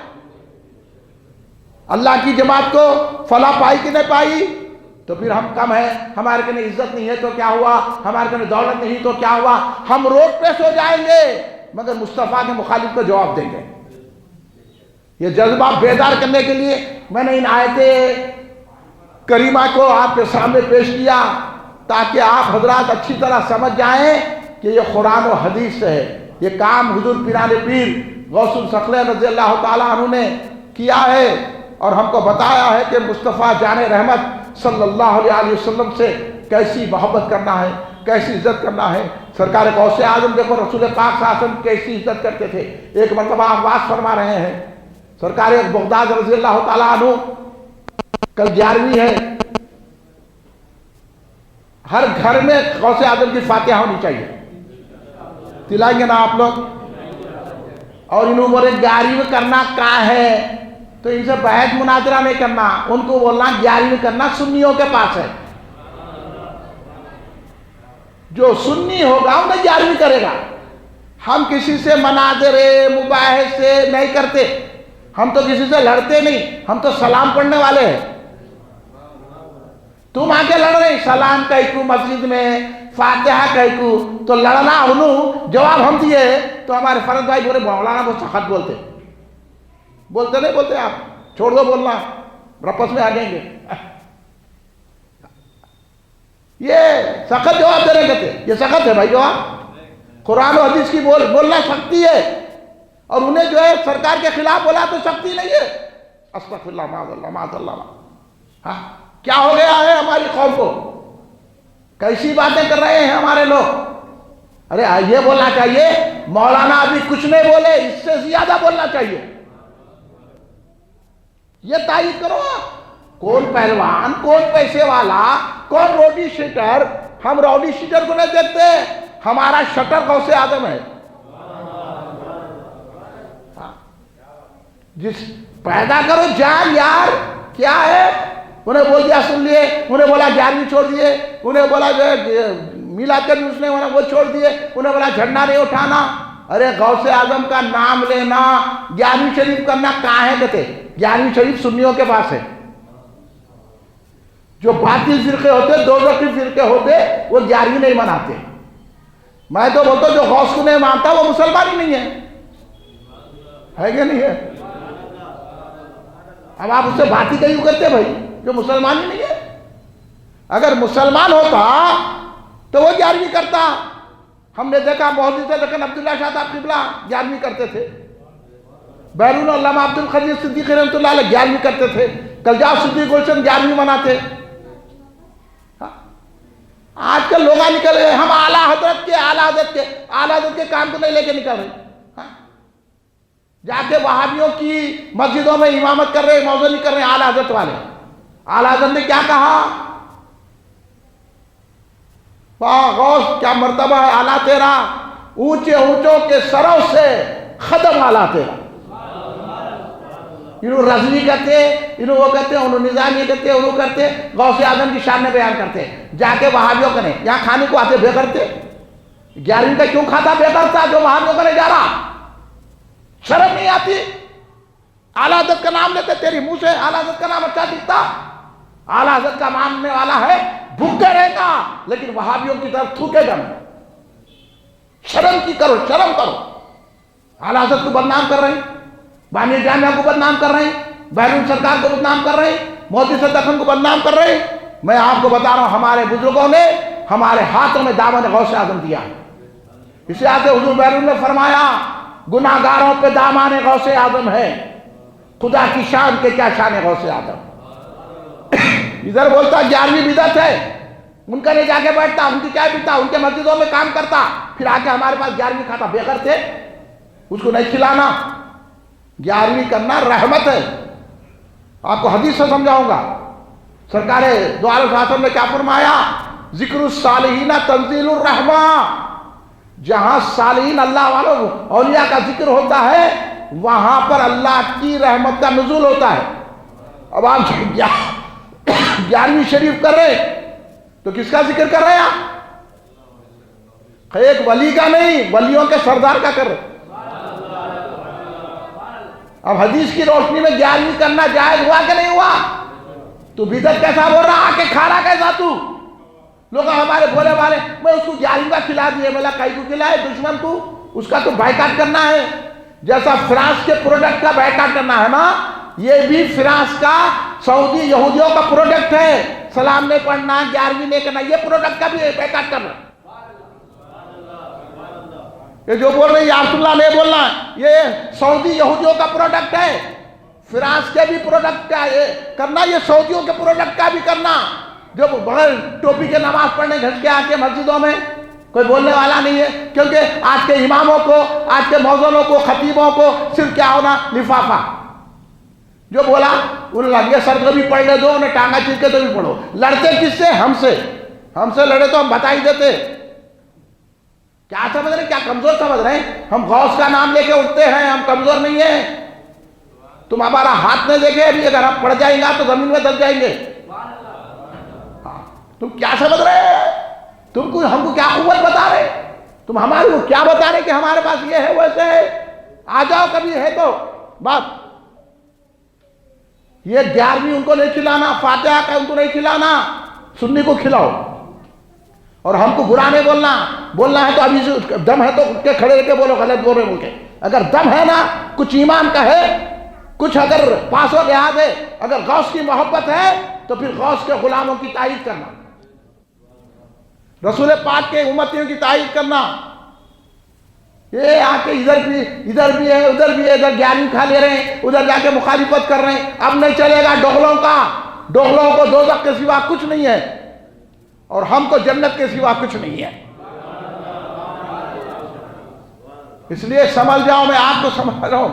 اللہ کی جماعت کو فلاح پائی کہ نہیں پائی؟ تو پھر ہم کم ہیں، ہمارے کنے عزت نہیں ہے تو کیا ہوا، ہمارے کنے دولت نہیں تو کیا ہوا، ہم روڈ پہ سو جائیں گے مگر مصطفیٰ کے مخالف کو جواب دیں گے۔ یہ جذبہ بیدار کرنے کے لیے میں نے ان آیتیں کریمہ کو آپ کے سامنے پیش کیا، تاکہ آپ حضرات اچھی طرح سمجھ جائیں کہ یہ قرآن و حدیث ہے۔ یہ کام حضور پیران پیر غوث الثقلین رضی اللہ تعالیٰ عنہ نے کیا ہے، اور ہم کو بتایا ہے کہ مصطفیٰ جان رحمت صلی اللہ علیہ وسلم سے کیسی محبت کرنا ہے، کیسی عزت کرنا ہے۔ سرکار غوث اعظم دیکھو رسول پاک صلی اللہ علیہ وسلم کیسی عزت کرتے تھے۔ ایک مرتبہ آواز فرما رہے ہیں، سرکار بغداد رضی اللہ تعالیٰ عنہ، کل 11ویں ہے، ہر گھر میں غوث اعظم کی فاتحہ ہونی چاہیے، دلائیں گے نا آپ لوگ؟ اور انہوں بولے 11ویں کرنا کہاں ہے، تو ان سے بحث مناظرہ نہیں کرنا، ان کو بولنا 11ویں کرنا سنیوں کے پاس ہے، جو سنی ہوگا انہیں 11ویں کرے گا۔ ہم کسی سے مناظرے مباحثے نہیں کرتے، ہم تو کسی سے لڑتے نہیں، ہم تو سلام پڑھنے والے ہیں۔ تم آ کے لڑ رہے، سلام کہکو مسجد میں، فاتحہ کہکو، تو لڑنا انہوں جواب ہم دیے تو ہمارے فرد بھائی بولے مولانا بہت سخت بولتے نہیں بولتے، آپ چھوڑ دو بولنا، رپس میں آ جائیں گے۔ یہ سخت جواب دے رہے کہتے، یہ سخت ہے بھائی جواب، قرآن و حدیث کی بولنا سختی ہے، اور انہیں جو ہے سرکار کے خلاف بولا تو سختی نہیں ہے۔ استغفر اللہ معاذ اللہ معاذ اللہ۔ ہاں کیا ہو گیا ہے ہماری قوم کو؟ کیسی باتیں کر رہے ہیں ہمارے لوگ؟ ارے یہ بولنا چاہیے مولانا ابھی کچھ نہیں بولے، اس سے زیادہ بولنا چاہیے۔ یہ تائید کرو، کون پہلوان، کون پیسے والا، کون روڈی شیٹر؟ ہم روڈی شیٹر کو نہیں دیکھتے، ہمارا شٹر غوث اعظم ہے۔ جس پیدا کرو جان یار، کیا ہے؟ انہیں بول دیا سن لیے، انہیں بولا 11ویں چھوڑ دیے، انہیں بولا جو ہے میلاد کا جلوس نہیں ہونا وہ چھوڑ دیے، انہیں بولا جھنڈا نہیں اٹھانا۔ ارے غوث اعظم کا نام لینا، 11ویں شریف کرنا کہاں ہے کہتے؟ 11ویں شریف سنیوں کے پاس ہے۔ جو باطل فرقے ہوتے، دوزخی فرقے ہوتے، وہ 11ویں نہیں مناتے۔ میں تو بولتا ہوں جو غوث کو نہیں مانتا وہ مسلمان ہی نہیں ہے کہ نہیں ہے؟ اب آپ اس سے بات ہی کیوں کرتے بھائی، جو مسلمان ہی نہیں ہے؟ اگر مسلمان ہوتا تو وہ 11ویں کرتا۔ ہم نے دیکھا محدث لیکن عبداللہ شاہ صاحب قبلہ 11ویں کرتے تھے، بیرون علامہ عبد القدیر صدیقی رحمۃ اللہ علیہ 11ویں کرتے تھے، کلجا صدیق گلشن 11ویں مناتے۔ آج کل لوگ نکل رہے ہم اعلیٰ حضرت کے کام کو نہیں لے کے نکل رہے، جا کے وہابیوں کی مسجدوں میں امامت کر رہے، موضوع نہیں کر رہے اعلیٰ حضرت والے۔ اعلیٰ حضرت نے کیا کہا؟ غوث کیا مرتبہ ہے اعلیٰ تیرا، اونچے اونچوں کے سروں سے خدم اعلیٰ تیرا۔ انہوں رضوی کرتے، انہوں وہ کرتے، انہوں نظامی کرتے، انہوں کرتے، غوث اعظم کی شان میں بیان کرتے، جا کے وہابیوں کریں یہاں کھانے کو آتے بے کرتے۔ 11ویں کا کیوں کھاتا بے کرتا جو وہابیوں کرنے جا رہا؟ شرم نہیں آتی؟ اعلیٰ حضرت کا نام لیتے، تیری منہ سے اعلیٰ حضرت کا نام اچھا دکھتا؟ اعلیٰ حضرت کا ماننے والا ہے بھوکے رہے گا لیکن وہابیوں کی طرف تھوکے گا نہیں۔ شرم کی کرو، شرم کرو۔ اعلیٰ حضرت کو بدنام کر رہے ہیں، بانی جامعہ کو بدنام کر رہے ہیں، بیرون سرکار کو بدنام کر رہے ہیں، مودی صدقن کو بدنام کر رہے ہیں۔ میں آپ کو بتا رہا ہوں ہمارے بزرگوں نے ہمارے ہاتھوں میں دامن غوث اعظم دیا ہے۔ اسی آتے حضور بیرون نے فرمایا گناہگاروں پہ دامن غوث اعظم ہے، خدا کی شان کے کیا شان ہے غوث اعظم۔ ادھر بولتا 11ویں بدعت ہے، ان کا نہیں جا کے بیٹھتا، ان کی کیا پیتا، ان کے مسجدوں میں کام کرتا، پھر آ کے ہمارے پاس 11ویں کھاتا، بے غیرت تھے، اس کو نہیں کھلانا۔ 11ویں کرنا رحمت ہے۔ آپ کو حدیث سے سمجھاؤں گا، سرکار دو عالم صلی اللہ علیہ وسلم نے کیا فرمایا؟ ذکر الصالحین تنزیل الرحمہ، جہاں صالحین اللہ والوں اولیاء کا ذکر ہوتا ہے وہاں پر اللہ کی رحمت کا نزول ہوتا ہے۔ اب آپ 11ویں شریف کر رہے تو کس کا ذکر کر رہے ہیں آپ؟ ایک ولی کا نہیں، ولیوں کے سردار کا کر رہے۔ اب حدیث کی روشنی میں 11ویں کرنا جائز ہوا کہ نہیں ہوا؟ تو بدعت کیسا بول رہا؟ آ کے کھا رہا کیسا تو؟ لوگ ہمارے بولے والے میں اس کو 11ویں کا کھلا دیے، بولا کئی کو کھلائے دشمن کو، اس کا تو بائیکاٹ کرنا ہے۔ جیسا فرانس کے پروڈکٹ کا بائیکاٹ کرنا ہے نا، یہ بھی فرانس کا سعودی یہودیوں کا پروڈکٹ ہے، سلام نہیں پڑھنا، 11ویں نہیں کرنا، یہ پروڈکٹ کا بھی بائیکاٹ کرنا۔ یہ جو بول رہے ہیں یا رسول اللہ نہیں بولنا، یہ سعودی یہودیوں کا پروڈکٹ ہے، فرانس کے بھی پروڈکٹ کا کرنا، یہ سعودیوں کے پروڈکٹ کا بھی کرنا۔ جو بغیر ٹوپی کے نماز پڑھنے گھس کے آ کے مسجدوں میں کوئی بولنے والا نہیں ہے، کیونکہ آج کے اماموں کو، آج کے موذنوں کو، خطیبوں کو صرف کیا ہونا؟ لفافہ۔ جو بولا انہوں نے یہ سر کبھی پڑھ لے دو، انہیں ٹانگا چیر کے تو بھی پڑھو۔ لڑتے کس سے؟ ہم سے لڑے تو ہم بتا ہی دیتے۔ کیا سمجھ رہے ہیں؟ کیا کمزور سمجھ رہے ہیں؟ ہم غوث کا نام لے کے اٹھتے ہیں، ہم کمزور نہیں ہیں۔ تم ہمارا ہاتھ نہیں دیکھے ابھی، اگر ہم پڑ جائیں گا تو زمین میں دب جائیں گے۔ تم کیا سمجھ رہے ہیں؟ تم کو ہم کو کیا قوت بتا رہے؟ تم ہمارے کو کیا بتا رہے کہ ہمارے پاس یہ ہے ویسے ہے؟ آ جاؤ کبھی ہے تو بات۔ یہ 11ویں ان کو نہیں کھلانا، فاتحہ کا ان کو نہیں کھلانا، سنی کو کھلاؤ۔ اور ہم کو برا نہیں بولنا ہے تو ابھی سے دم ہے تو اٹھ کے کھڑے رہ کے بولو، غلط بول رہے بول کے۔ اگر دم ہے نا، کچھ ایمان کا ہے، کچھ اگر پاس و لحاظ ہے، اگر غوث کی محبت ہے تو پھر غوث کے غلاموں کی تائید کرنا، رسول پاک کے امتیوں کی تائید کرنا۔ یہ آ کے ادھر بھی ہے، ادھر بھی ہے، ادھر 11ویں کھا لے رہے ہیں، ادھر جا کے مخالفت کر رہے ہیں۔ اب نہیں چلے گا ڈوغلوں کو دوزخ کے سوا کچھ نہیں ہے، اور ہم کو جنت کے سوا کچھ نہیں ہے۔ اس لیے سمجھ جاؤ، میں آپ کو سمجھ رہا ہوں،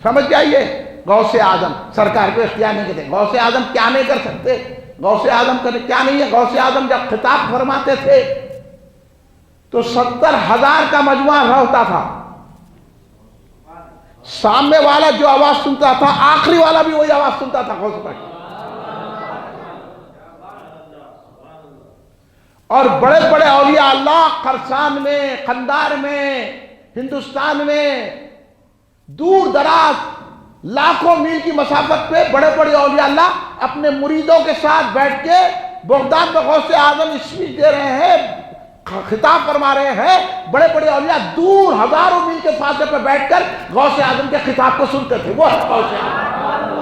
سمجھ جائیے۔ غوث اعظم سرکار کو اختیار نہیں کرتے۔ غوث اعظم کیا نہیں کر سکتے؟ غوث اعظم کیا نہیں ہے؟ غوث اعظم جب خطاب فرماتے تھے تو 70,000 کا مجموعہ ہوتا تھا، سامنے والا جو آواز سنتا تھا آخری والا بھی وہی آواز سنتا تھا غوث پاک۔ اور بڑے بڑے اولیاء اللہ خرسان میں، قندار میں، ہندوستان میں، دور دراز لاکھوں میل کی مسافت پہ بڑے بڑے اولیاء اللہ اپنے مریدوں کے ساتھ بیٹھ کے بغداد میں غوث اعظم اسپیچ دے رہے ہیں، خطاب فرما رہے ہیں۔ بڑے بڑے اولیاء دور ہزاروں میل کے فاصلے پہ بیٹھ کر غوث اعظم کے خطاب کو سنتے تھے۔ وہ غوث اعظم،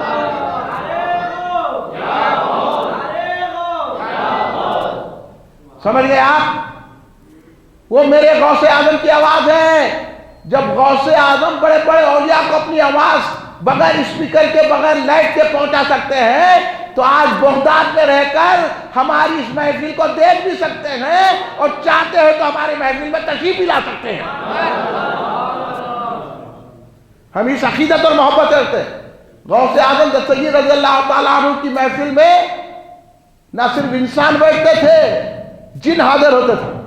سمجھ گئے آپ؟ وہ میرے غوث اعظم کی آواز ہے۔ جب غوث اعظم بڑے بڑے اولیاء کو اپنی آواز بغیر اسپیکر کے بغیر لائٹ کے پہنچا سکتے ہیں تو آج بغداد میں رہ کر ہماری اس محفل کو دیکھ بھی سکتے ہیں اور چاہتے ہیں تو ہمارے محفل میں تشریف بھی لا سکتے ہیں. ہم اس عقیدت اور محبت رکھتے ہیں. غوث اعظم دستگیر رضی اللہ تعالیٰ عنہ کی محفل میں نہ صرف انسان بیٹھتے تھے، جن حاضر ہوتے تھے.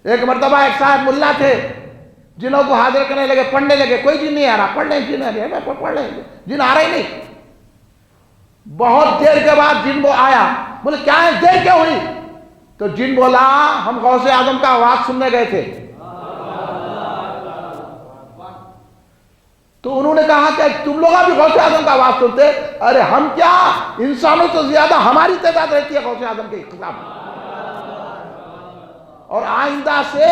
ایک مرتبہ ایک صاحب ملا تھے، جنوں کو حاضر کرنے لگے، پڑھنے لگے، کوئی جن نہیں آ رہا، پڑھ لیں جن آ رہے ہیں، پڑھ لیں جن آ رہا ہی نہیں. بہت دیر کے بعد جن وہ آیا، بولے کیا ہے دیر کیا ہوئی؟ تو جن بولا ہم غوث اعظم کا آواز سننے گئے تھے. تو انہوں نے کہا کہ تم لوگ بھی غوث اعظم کا آواز سنتے؟ ارے ہم کیا، انسانوں سے زیادہ ہماری تعداد رہتی ہے غوث اعظم کے خطاب میں. اور آئندہ سے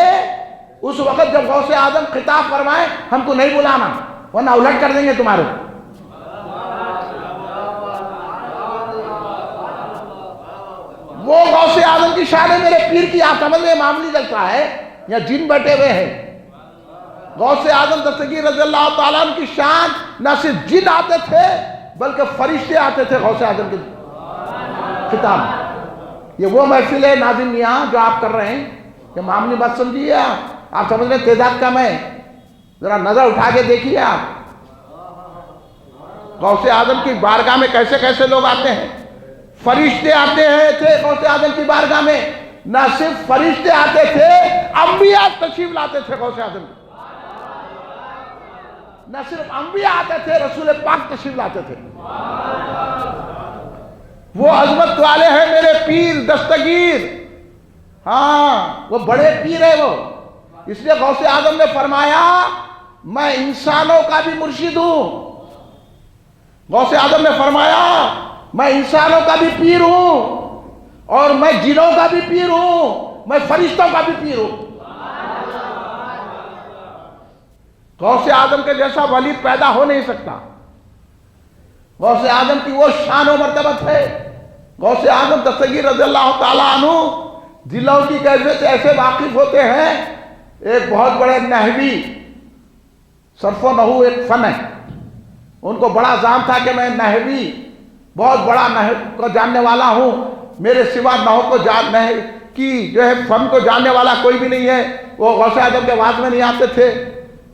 اس وقت جب غوث اعظم خطاب فرمائے ہم کو نہیں بلانا، ورنہ الٹ کر دیں گے تمہارے. وہ غوث اعظم کی شان ہے میرے پیر کی. آپ سمجھ میں معاملی جلسہ ہے یا جن بیٹھے ہوئے ہیں؟ غوث اعظم دستگیر رضی اللہ تعالیٰ عنہ کی شان نہ صرف جن آتے تھے بلکہ فرشتے آتے تھے غوث اعظم کے خطاب. یہ وہ محفل ہے ناظرین میاں جو آپ کر رہے ہیں، یہ معاملی بات سمجھیے. آپ سمجھ رہے ہیں تعداد کم ہے؟ ذرا نظر اٹھا کے دیکھیے آپ غوث اعظم کی بارگاہ میں کیسے کیسے لوگ آتے ہیں. فرشتے آتے ہیں تھے غوث اعظم کی بارگاہ میں. نہ صرف فرشتے آتے تھے، انبیاء تشریف لاتے تھے غوث اعظم. نہ صرف انبیاء آتے تھے، رسول پاک تشریف لاتے تھے. وہ عظمت والے ہیں میرے پیر دستگیر. ہاں وہ بڑے پیر ہے وہ. اس لیے غوث اعظم نے فرمایا میں انسانوں کا بھی مرشد ہوں. غوث اعظم نے فرمایا میں انسانوں کا بھی پیر ہوں اور میں جنوں کا بھی پیر ہوں، میں فرشتوں کا بھی پیر ہوں. غوث اعظم کے جیسا ولی پیدا ہو نہیں سکتا. غوث اعظم کی وہ شان و مرتبت ہے. غوث اعظم دستگیر رضی اللہ تعالیٰ عنہ دلوں کی کیفیت سے ایسے واقف ہوتے ہیں. ایک بہت بڑے نحوی، صرف و نحو ایک فن ہے. ان کو بڑا زام تھا کہ میں نحوی بہت بڑا نحو کو جاننے والا ہوں، میرے سوا نحو کو نحو کی جو ہے فن کو جاننے والا کوئی بھی نہیں ہے. وہ غوث اعظم کے واز میں نہیں آتے تھے.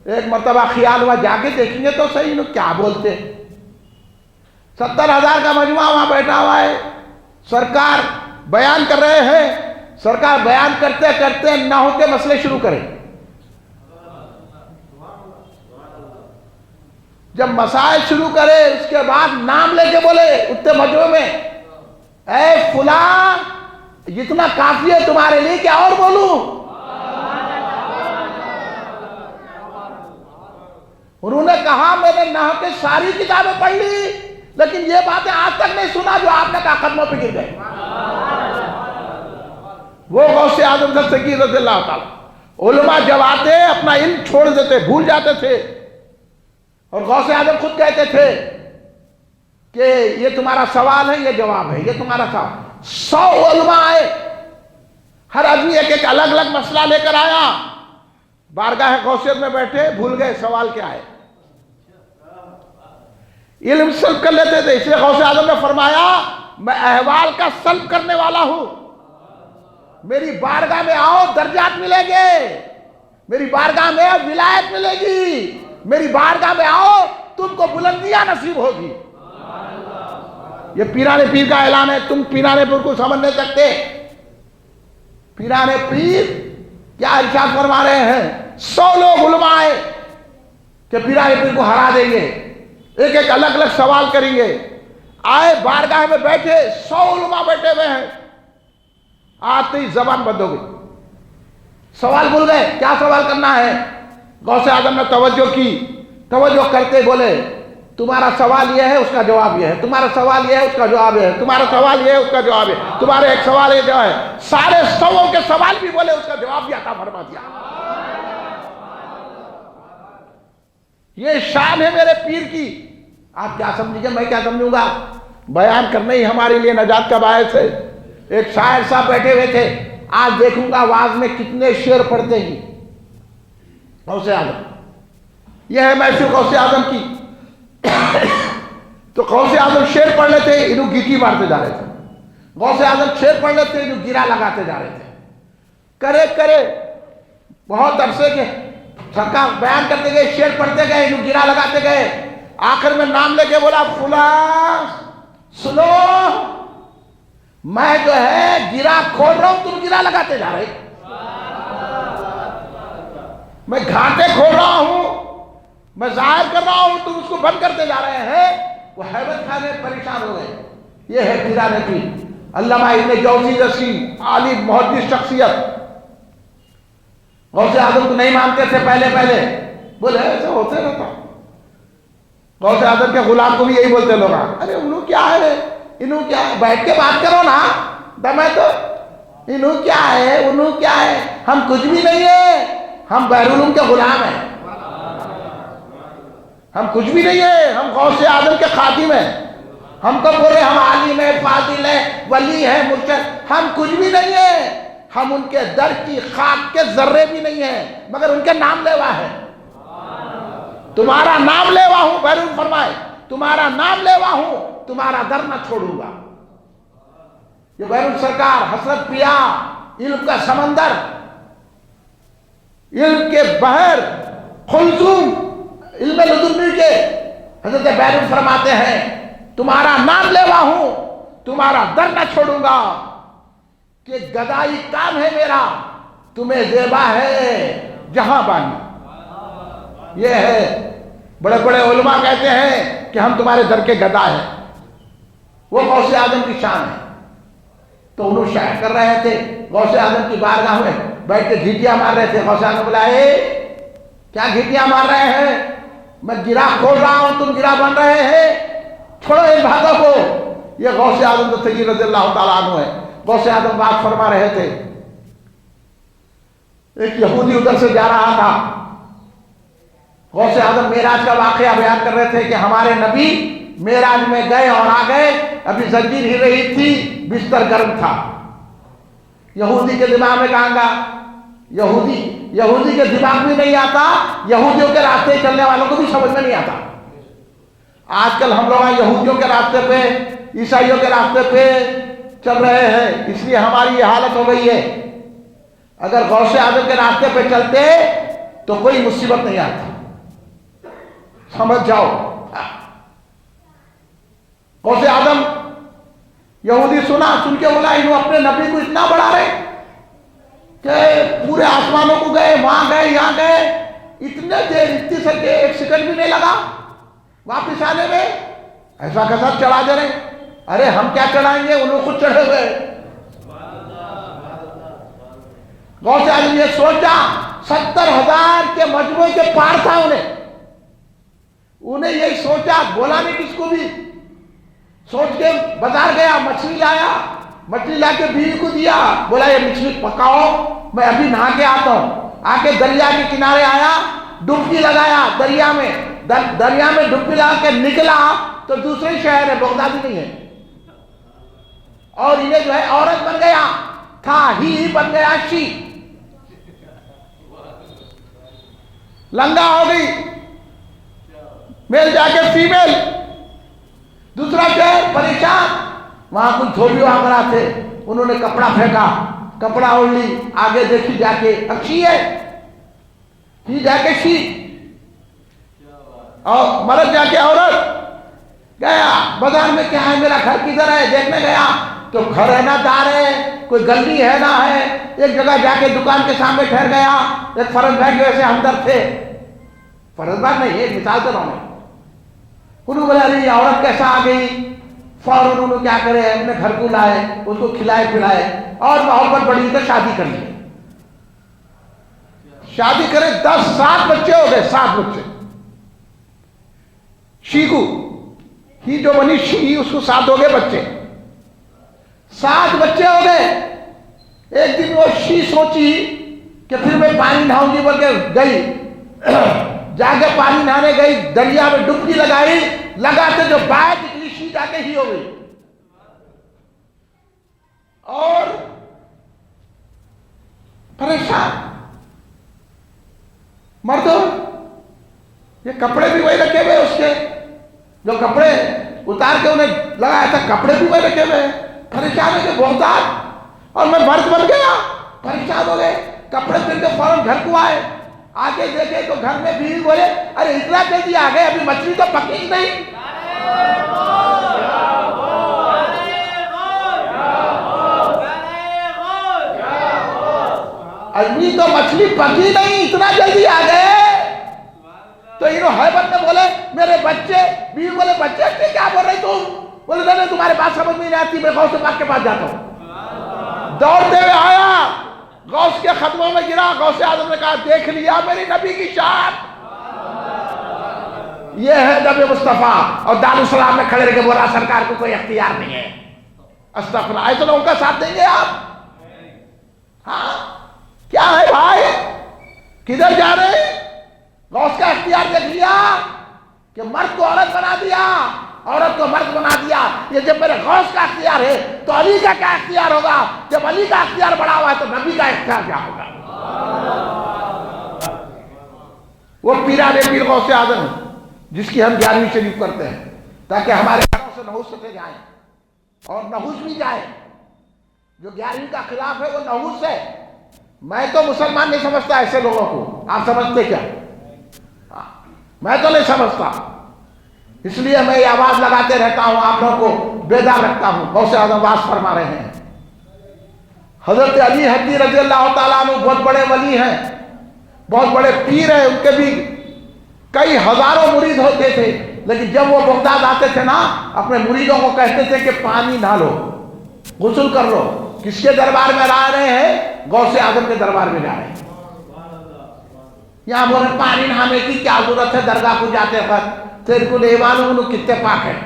ایک مرتبہ خیال ہوا جا کے دیکھیں گے تو صحیح انہوں کیا بولتے. 70,000 کا مجموعہ وہاں بیٹھا ہوا ہے، سرکار بیان کر رہے ہیں. سرکار بیان کرتے کرتے نحو کے مسئلے شروع کریں. جب مسائل شروع کرے اس کے بعد نام لے کے بولے اتنے مجموعے میں، اے فلاں جتنا کافی ہے تمہارے لیے، کیا اور بولوں؟ انہوں نے کہا میں نے نحو کی ساری کتابیں پڑھ لی لیکن یہ باتیں آج تک نہیں سنا جو آپ نے کہا قدموں پہ گر گئے. وہ غوث اعظم دستگیر رضی اللہ تعالیٰ. علماء جب آتے اپنا علم چھوڑ دیتے، بھول جاتے تھے. اور غوث اعظم خود کہتے تھے کہ یہ تمہارا سوال ہے، یہ جواب ہے، یہ تمہارا سوال. 100 علماء آئے، ہر آدمی ایک ایک الگ الگ مسئلہ لے کر آیا. بارگاہ غوثیت میں بیٹھے بھول گئے سوال کیا ہے. علم سلب کر لیتے تھے. اس لیے غوث اعظم نے فرمایا میں احوال کا سلب کرنے والا ہوں. میری بارگاہ میں آؤ درجات ملیں گے، میری بارگاہ میں ولایت ملے گی، میری بارگاہ میں آؤ تم کو بلندیاں نصیب ہوگی. یہ پیران پیر کا اعلان ہے. تم پیران پیر کو سمجھ نہیں سکتے. پیران پیر کیا ارشاد فرما رہے ہیں؟ 100 لوگ علماء آئے کہ پیران پیر کو ہرا دیں گے، ایک ایک الگ الگ سوال کریں گے. آئے بارگاہ میں بیٹھے، 100 علماء بیٹھے ہوئے ہیں. آتے ہی زبان بند ہو گئی، سوال بھول گئے کیا سوال کرنا ہے. غوث اعظم نے توجہ کی، توجہ کرتے بولے تمہارا سوال یہ ہے اس کا جواب یہ ہے، تمہارا سوال یہ ہے اس کا جواب یہ ہے، تمہارا سوال یہ ہے اس کا جواب ہے، تمہارے ایک سوال یہ جو ہے. سارے 100 کے سوال بھی بولے، اس کا جواب بھی عطا فرما دیا. یہ شان ہے میرے پیر کی. آپ کیا سمجھیں گے، میں کیا سمجھوں گا. بیان کرنا ہی ہمارے لیے نجات کا باعث ہے. ایک شاعر صاحب بیٹھے ہوئے تھے، آج دیکھوں گا واز میں کتنے شعر پڑھتے ہیں. غوث اعظم. یہ ہے محفل غوث اعظم کی. تو غوث اعظم شعر پڑھ لیتے انہوں گیٹی مارتے جا رہے تھے. غوث اعظم شعر پڑھ لیتے انہوں گرا لگاتے جا رہے تھے. کرے بہت عرصے کے سرکار بیان کرتے گئے, شعر پڑھتے گئے, انہوں گرا لگاتے گئے. آخر میں نام لے کے بولا فلاں سنو, میں جو ہے گرا کھول رہا ہوں, تم گرا لگاتے جا رہے. میں گھاٹے کھول رہا ہوں, میں ظاہر کر رہا ہوں, تم اس کو بند کرتے جا رہے ہیں. وہ حیبت کھانے پریشان ہو گئے. یہ ہے گرا نقی. علامہ ابن جوزی جیسی عالم محدث شخصیت غوث اعظم کو نہیں مانتے تھے پہلے, بولے ایسے ہوتے رہتا. غوث اعظم کے غلام کو بھی یہی بولتے لوگ, ارے انہوں کیا ہے, انہوں کیا ہے, بیٹھ کے بات کرو نا دم ہے تو. انہوں کیا ہے, انہوں کیا ہے, ہم کچھ بھی نہیں ہے, ہم بحرالعلوم کے غلام ہیں. ہم کچھ بھی نہیں ہے, ہم غوث اعظم کے خادم ہیں. ہم کو بولے ہم عالم ہیں, فاضل ہیں, ولی ہیں, مرشد, ہم کچھ بھی نہیں ہے. ہم ان کے در کی خاک کے ذرے بھی نہیں ہیں, مگر ان کے نام لیوا ہے. تمہارا نام لیوا ہوں, بحرالعلوم فرمائے تمہارا نام لیوا ہوں, تمہارا در نہ چھوڑوں گا. یہ بحرالعلوم سرکار حسرت پیا, علم کا سمندر, علم کے بحر, خلزوم علم لدنی کے حضرت بحرالعلوم فرماتے ہیں تمہارا نام لیوا ہوں, تمہارا در نہ چھوڑوں گا. کہ گدائی کام ہے میرا, تمہیں زیبا ہے جہاں بانی. یہ ہے بڑے بڑے علماء کہتے ہیں کہ ہم تمہارے در کے گدا ہیں. وہ غوث اعظم کی شان ہے. تو انہوں شاعر کر رہے تھے غوث اعظم کی بارگاہ میں بیٹھ کے گھیٹیاں مار رہے تھے. غوث اعظم بلائے کیا گھیٹیاں مار رہے ہیں, میں گرا کھول رہا ہوں, تم گرا بن رہے ہیں, چھوڑو ان باتوں کو. یہ غوث اعظم تو سید رضی اللہ تعالیٰ عنہ ہے. غوث اعظم بات فرما رہے تھے, ایک یہودی ادھر سے جا رہا تھا. غوث اعظم معراج کا واقعہ بیان کر رہے تھے کہ ہمارے نبی معراج میں گئے اور آ گئے, ابھی زنجیر ہل رہی تھی, بستر گرم تھا. یہودی کے دماغ میں کہاں گا, یہودی کے دماغ میں نہیں آتا, یہودیوں کے راستے چلنے والوں کو بھی سمجھ میں نہیں آتا. آج کل ہم لوگ یہودیوں کے راستے پہ, عیسائیوں کے راستے پہ چل رہے ہیں, اس لیے ہماری یہ حالت ہو گئی ہے. اگر غوث اعظم کے راستے پہ چلتے تو کوئی مصیبت نہیں آتی, سمجھ جاؤ. غوث اعظم یہودی سن کے بولا انہوں اپنے نبی کو اتنا بڑھا رہے کہ پورے آسمانوں کو گئے, وہاں گئے, یہاں گئے, اتنے دیر اتنی سر کے ایک سیکنڈ بھی نہیں لگا واپس آنے میں. ایسا کیسا چڑھا دے رہے, ارے ہم کیا چڑھائیں گے, انہوں خود چڑھے ہوئے. غوث اعظم یہ سوچا 70,000 کے مجموعے کے پار تھا انہیں یہی سوچا, بولا نہیں کس کو بھی. سوچ کے بازار گیا, مچھلی لایا, مچھلی لا کے بیوی کو دیا, بولا یہ مچھلی پکاؤ, میں ابھی نہا کے آتا ہوں. آ کے دریا کے کنارے آیا, ڈبکی لگایا دریا میں ڈبکی لگا کے نکلا تو دوسرے شہر ہے, بغدادی نہیں ہے. اور انہیں جو ہے عورت بن گیا تھا, ہی بن گیا شی, لنگا ہو گئی, میل جا کے فیمیل. دوسرا شہر پریشان, وہاں کچھ دھوبی وہاں تھے, انہوں نے کپڑا پھینکا, کپڑا اوڑھ لی, آگے دیکھی جا کے اکشی ہے, ہی جا کے شی, اور مرد جا کے عورت. گیا بازار میں کیا ہے, میرا گھر کدھر ہے, دیکھنے گیا تو گھر ہے نہ دار ہے, کوئی گلی ہے نہ ہے. ایک جگہ جا کے دکان کے سامنے ٹھہر گیا, ایک فرض بھائی جو ایسے ہمدرد تھے, فرض بھائی نہیں ایک مثال تو رہا. انہوں بولا رہی عورت کیسا آ گئی, فوراً انہوں کیا کرے, اپنے گھر کو لائے, اس کو کھلائے پلائے, اور محبت بڑی تو شادی کر لی. شادی کرے 7 بچے ہو گئے, 7 بچے. شی کو ہی جو بنی شی, اس کو 7 ہو گئے بچے, 7 بچے ہو گئے. ایک دن وہ شی سوچی کہ پھر میں پانی نہاؤں گی, بول کے گئی, جا کے پانی نہانے گئی, دریا میں ڈبکی لگائی, لگاتے جو باہر نکلی شی جا کے ہی ہو گئی. اور پریشان, مرد یہ کپڑے بھی وہی رکھے ہوئے اس کے جو کپڑے اتار کے انہیں لگایا تھا، کپڑے بھی وہی رکھے ہوئے، پریشان ہو گئے بہتات، اور میں مرد بن گیا، پریشان ہو گئے، کپڑے پھر کے فوراً گھر کو آئے، آگے دیکھے تو گھر میں بیوی بولے ارے اتنا جلدی آ گئے، ابھی مچھلی تو پکی نہیں۔ ابھی تو مچھلی پکی نہیں، اتنا جلدی آ گئے۔ تو انہوں حیبت میں بولے میرے بچے، بیوی بولے بچے کیا بول رہی تم؟ بولے نہیں تمہارے بات سمجھ میں نہیں آتی، میں غوث پاک کے پاس جاتا ہوں۔ دوڑتے ہوئے آیا، غوث کے قدموں میں گرا، غوث اعظم نے کہا دیکھ لیا میری نبی کی شان، یہ ہے نبی مصطفیٰ۔ اور دارالسلام میں کھڑے رہ کے بولا سرکار کو کوئی اختیار نہیں ہے، استغفر اللہ، ایسے لوگوں کا ساتھ دیں گے آپ؟ ہاں کیا ہے بھائی، کدھر جا رہے ہیں؟ غوث کا اختیار دیکھ لیا کہ مرد کو عورت بنا دیا، عورت کو مرد بنا دیا۔ یہ جب میرے غوث کا اختیار ہے تو علی کا کیا اختیار ہوگا؟ جب علی کا اختیار بڑا ہوا ہے تو نبی کا اختیار کیا ہوگا؟ وہ پیران پیر غوث اعظم جس کی ہم 11ویں شریف کرتے ہیں تاکہ ہمارے گھروں سے نحوس چلے جائیں اور نحوس بھی جائے۔ جو 11ویں کا خلاف ہے وہ نحوس ہے۔ میں تو مسلمان نہیں سمجھتا ایسے لوگوں کو، آپ سمجھتے کیا؟ میں تو نہیں سمجھتا، اس لیے میں یہ آواز لگاتے رہتا ہوں، آپ لوگوں کو بیدار رکھتا ہوں۔ غوث اعظم واز فرما رہے ہیں، حضرت علی حدی رضی اللہ تعالیٰ عنہ بہت بڑے ولی ہیں، بہت بڑے پیر ہیں، ان کے بھی کئی ہزاروں مرید ہوتے تھے، لیکن جب وہ بغداد آتے تھے نا اپنے مریدوں کو کہتے تھے کہ پانی نہ لو، غسل کر لو۔ کس کے دربار میں آ رہے ہیں؟ غوث اعظم کے دربار میں جا رہے ہیں۔ یہاں بولے پانی نہانے کی کیا ضرورت ہے، درگاہ کو جاتے وقت تیرے کو نہیں معلوم انہوں کتنے پاک ہیں۔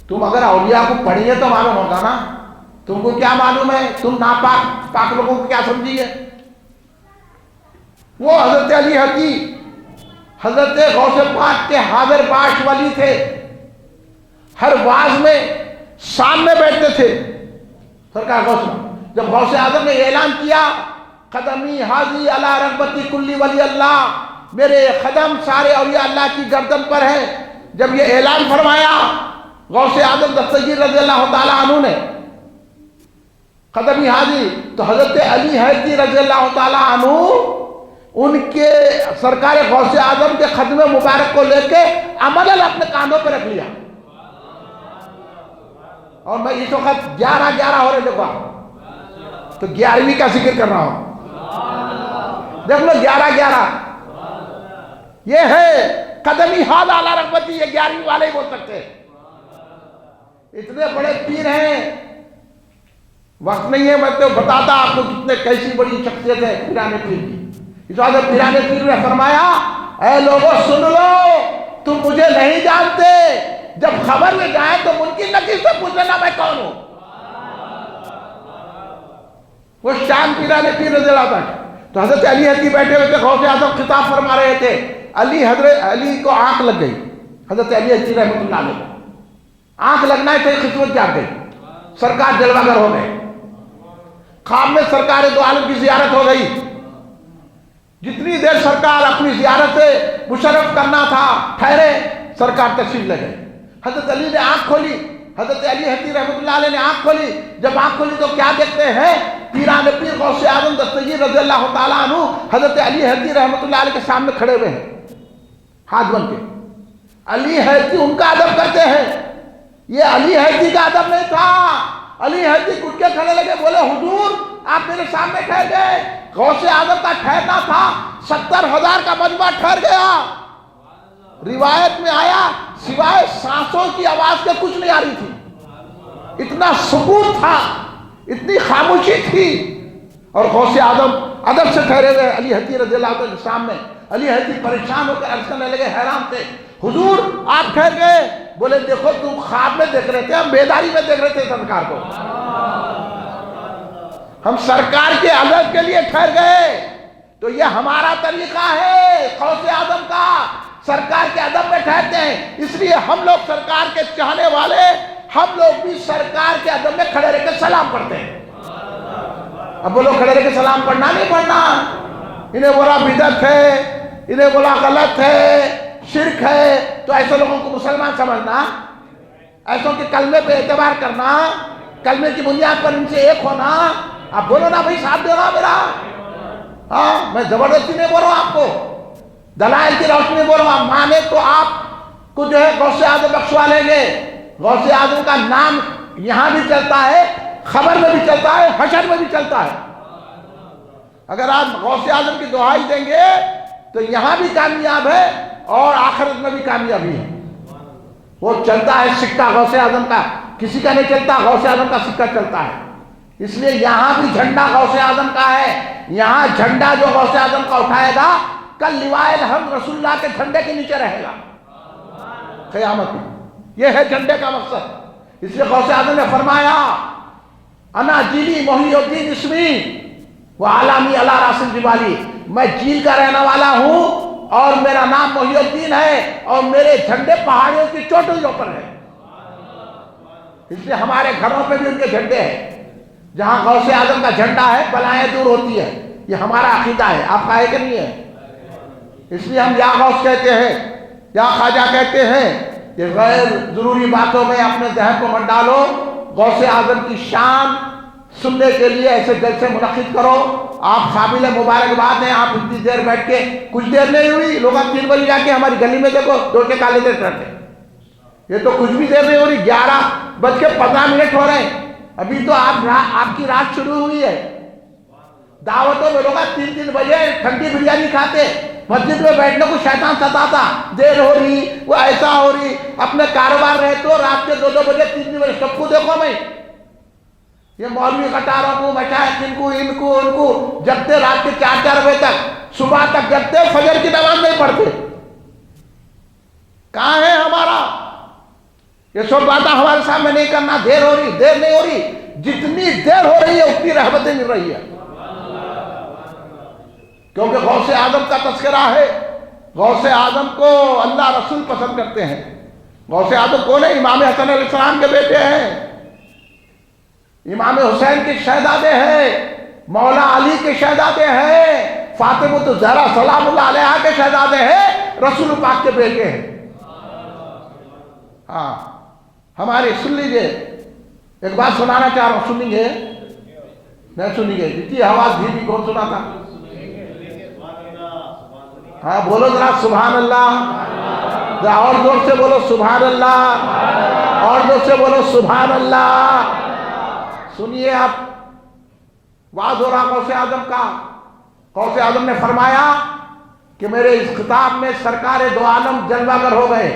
تم اگر اولیاء کو پڑھیے تو معلوم ہوگا نا، تم کو کیا معلوم ہے؟ تم ناپاک پاک لوگوں کو کیا سمجھیے؟ وہ حضرت علی حدی حضرت غوث پاک کے حاضر باش ولی تھے، ہر واز میں سامنے بیٹھتے تھے سرکار غوث۔ جب غوث اعظم نے اعلان کیا قدمی حاضی علی رغبتی کلی ولی اللہ، میرے قدم سارے اولیاء اللہ کی گردن پر ہے، جب یہ اعلان فرمایا غوث اعظم دستگیر رضی اللہ تعالیٰ عنہ نے قدمی حاضی، تو حضرت علی حیدری رضی اللہ تعالیٰ عنہ ان کے سرکار غوث اعظم کے خدمے مبارک کو لے کے عملاً اپنے کانوں پہ رکھ لیا۔ اور میں اس وقت 11 ہو رہے دیکھو تو 11ویں کا ذکر کر رہا ہوں، دیکھ لو 11 یہ ہے قدمی حال اعلی رغبتی، یہ 11ویں والے ہی بول سکتے ہیں، اتنے بڑے پیر ہیں۔ وقت نہیں ہے میں تو بتاتا آپ کو کتنے کیسی بڑی شخصیت ہے پیران پیر کی۔ اس وقت پیران پیر نے فرمایا اے لوگوں سن لو، تم مجھے نہیں جانتے، جب خبر میں جائے تو ممکن نہ کس سے پوچھ لینا میں کون ہوں۔ وہ شان پیران پیر رضی اللہ عنہ۔ تو حضرت علی حدی بیٹھے ہوئے تھے، غوث اعظم خطاب فرما رہے تھے، حضرت علی کو آنکھ لگ گئی، حضرت علی حدی رحمۃ اللہ علیہ آنکھ لگنا تھے، خدمت جاگ گئی، سرکار جلوہ گر ہو گئے، خواب میں سرکار دو عالم کی زیارت ہو گئی۔ جتنی دیر سرکار اپنی زیارت سے مشرف کرنا تھا ٹھہرے، سرکار تشریف لے گئے۔ حضرت علی نے آنکھ کھولی، حضرت علی حدی رحمۃ اللہ علیہ نے آنکھ کھولی، جب آنکھ کھولی تو کیا دیکھتے ہیں؟ پیران پیر غوث اعظم دستگیر رضی اللہ تعالیٰ عنہ حضرت علی حدی رحمۃ اللہ علیہ کے سامنے کھڑے ہوئے ہیں ہاتھ بن کے۔ علی حدی ان کا ادب کرتے ہیں، یہ علی حدی کا ادب نہیں تھا۔ علی حدی اٹھ کے کھڑے لگے، بولے حضور آپ میرے سامنے ٹھہر گئے، غوث اعظم کا ٹھہرنا تھا 70,000 کا مجمع ٹھہر گیا۔ روایت میں آیا سوائے سانسوں کی آواز کے کچھ نہیں آ رہی تھی، اتنا سکوت تھا، اتنی خاموشی تھی، اور غوث اعظم ادب سے ٹھہرے ہوئے علی حدی رضی اللہ عنہ کے سامنے۔ علی حدی پریشان ہو کر عرض کرنے لگے، حیران تھے، حضور آپ ٹھہر گئے؟ بولے دیکھو تم خواب میں دیکھ رہے تھے، ہم بیداری میں دیکھ رہے تھے سرکار کو، ہم سرکار کے ادب کے لیے ٹھہر گئے۔ تو یہ ہمارا طریقہ ہے غوث اعظم کا، سرکار کے ادب میں ٹھہرتے ہیں، اس لیے ہم لوگ سرکار کے چاہنے والے، ہم لوگ بھی سرکار کے ادب میں کھڑے رہ کے سلام پڑھتے ہیں۔ اب بولو کھڑے رہ کے سلام پڑھنا نہیں پڑھنا؟ انہیں بولا بدعت ہے، انہیں بولا غلط ہے، شرک ہے، تو ایسے لوگوں کو مسلمان سمجھنا، ایسوں کے کلمے پہ اعتبار کرنا، کلمے کی بنیاد پر ان سے ایک ہونا. آپ بولو نا بھائی، ساتھ دے رہا میرا. ہاں، میں زبردستی نہیں بول رہا ہوں آپ کو، دلائل کی روشنی میں بول رہا ہوں. مانے تو آپ کو جو ہے غوث اعظم بخشوا لیں گے. غوث اعظم کا نام یہاں بھی چلتا ہے، خبر میں بھی چلتا ہے، حشر میں بھی چلتا ہے. اگر آپ غوث اعظم کی دعائی دیں گے تو یہاں بھی کامیاب ہے اور آخرت میں بھی کامیابی ہے. وہ چلتا ہے سکہ غوث اعظم کا، کسی کا نہیں چلتا، غوث اعظم کا سکہ چلتا ہے. اس لیے یہاں بھی جھنڈا غوث اعظم کا ہے. یہاں جھنڈا جو غوث اعظم کا اٹھائے گا، کل لوائے الحمد رسول اللہ کے جھنڈے کے نیچے رہے گا قیامت میں. یہ ہے جھنڈے کا مقصد. اس لیے غوث اعظم نے فرمایا، انا جیلی محی الدین اسمی وہ عالمی اللہ راسل جبالی، میں جیل کا رہنے والا ہوں اور میرا نام محی الدین ہے اور میرے جھنڈے پہاڑیوں کی چوٹیوں پر ہے. اس لیے ہمارے گھروں پہ بھی ان کے جھنڈے ہیں. جہاں غوث اعظم کا جھنڈا ہے بلائیں دور ہوتی ہے. یہ ہمارا عقیدہ ہے. آپ کا ہے کہ نہیں ہے؟ اس لیے ہم یا غوث کہتے ہیں یا خواجہ کہتے ہیں. یہ غیر ضروری باتوں میں اپنے ذہن کو مت ڈالو. غوث اعظم کی شان سننے کے لیے ایسے جلسے منعقد کرو. آپ قابل مبارکباد ہیں. آپ اتنی دیر بیٹھ کے، کچھ دیر نہیں ہوئی، لوگ 3 بجے جا کے ہماری گلی میں دیکھو ڈوٹے کالے دیر کرتے. یہ تو کچھ بھی دیر نہیں ہو رہی. 11:15 ہو رہے ہیں. ابھی تو آپ کی رات شروع ہوئی ہے. دعوتوں میں لوگ 3 بجے ٹھنڈی بریانی کھاتے. مسجد میں بیٹھنے کو شیطان ستاتا، دیر ہو رہی، وہ ایسا ہو رہی. اپنے کاروبار رہے تو رات کے 2 بجے 3 بجے سب کو دیکھو. میں یہ مولوی قطاروں کو، مشائخ ان کو جگتے رات کے 4 بجے تک، صبح تک جگتے، فجر کی نماز نہیں پڑھتے. کہاں ہے ہمارا؟ یہ سب باتیں ہمارے سامنے نہیں کرنا. دیر ہو رہی، دیر نہیں ہو رہی. جتنی دیر ہو رہی ہے اتنی رحمتیں مل رہی ہے. کیونکہ غوث اعظم کا تذکرہ ہے. غوث اعظم کو اللہ رسول پسند کرتے ہیں. غوث اعظم کون ہے؟ امام حسن علیہ السلام کے بیٹے ہیں، امام حسین کے شہزادے ہیں، مولا علی کے شہزادے ہیں، فاطمہ الزہرا سلام اللہ علیہا کے شہزادے ہیں، رسول پاک کے بیٹے ہیں. ہاں، ہماری سن لیجئے، ایک بات سنانا چاہ رہا ہوں. سنیں گے؟ نہیں سنیں گے؟ اتنی آواز دھیمی کون سنا تھا؟ ہاں بولو ذرا سبحان اللہ. ذرا اور زور سے بولو سبحان اللہ. اور زور سے بولو سبحان اللہ. سنیے آپ، واضح ہو رہا غوث اعظم کا. غوث اعظم نے فرمایا کہ میرے اس خطاب میں سرکار دو عالم جلوہ گر ہو گئے.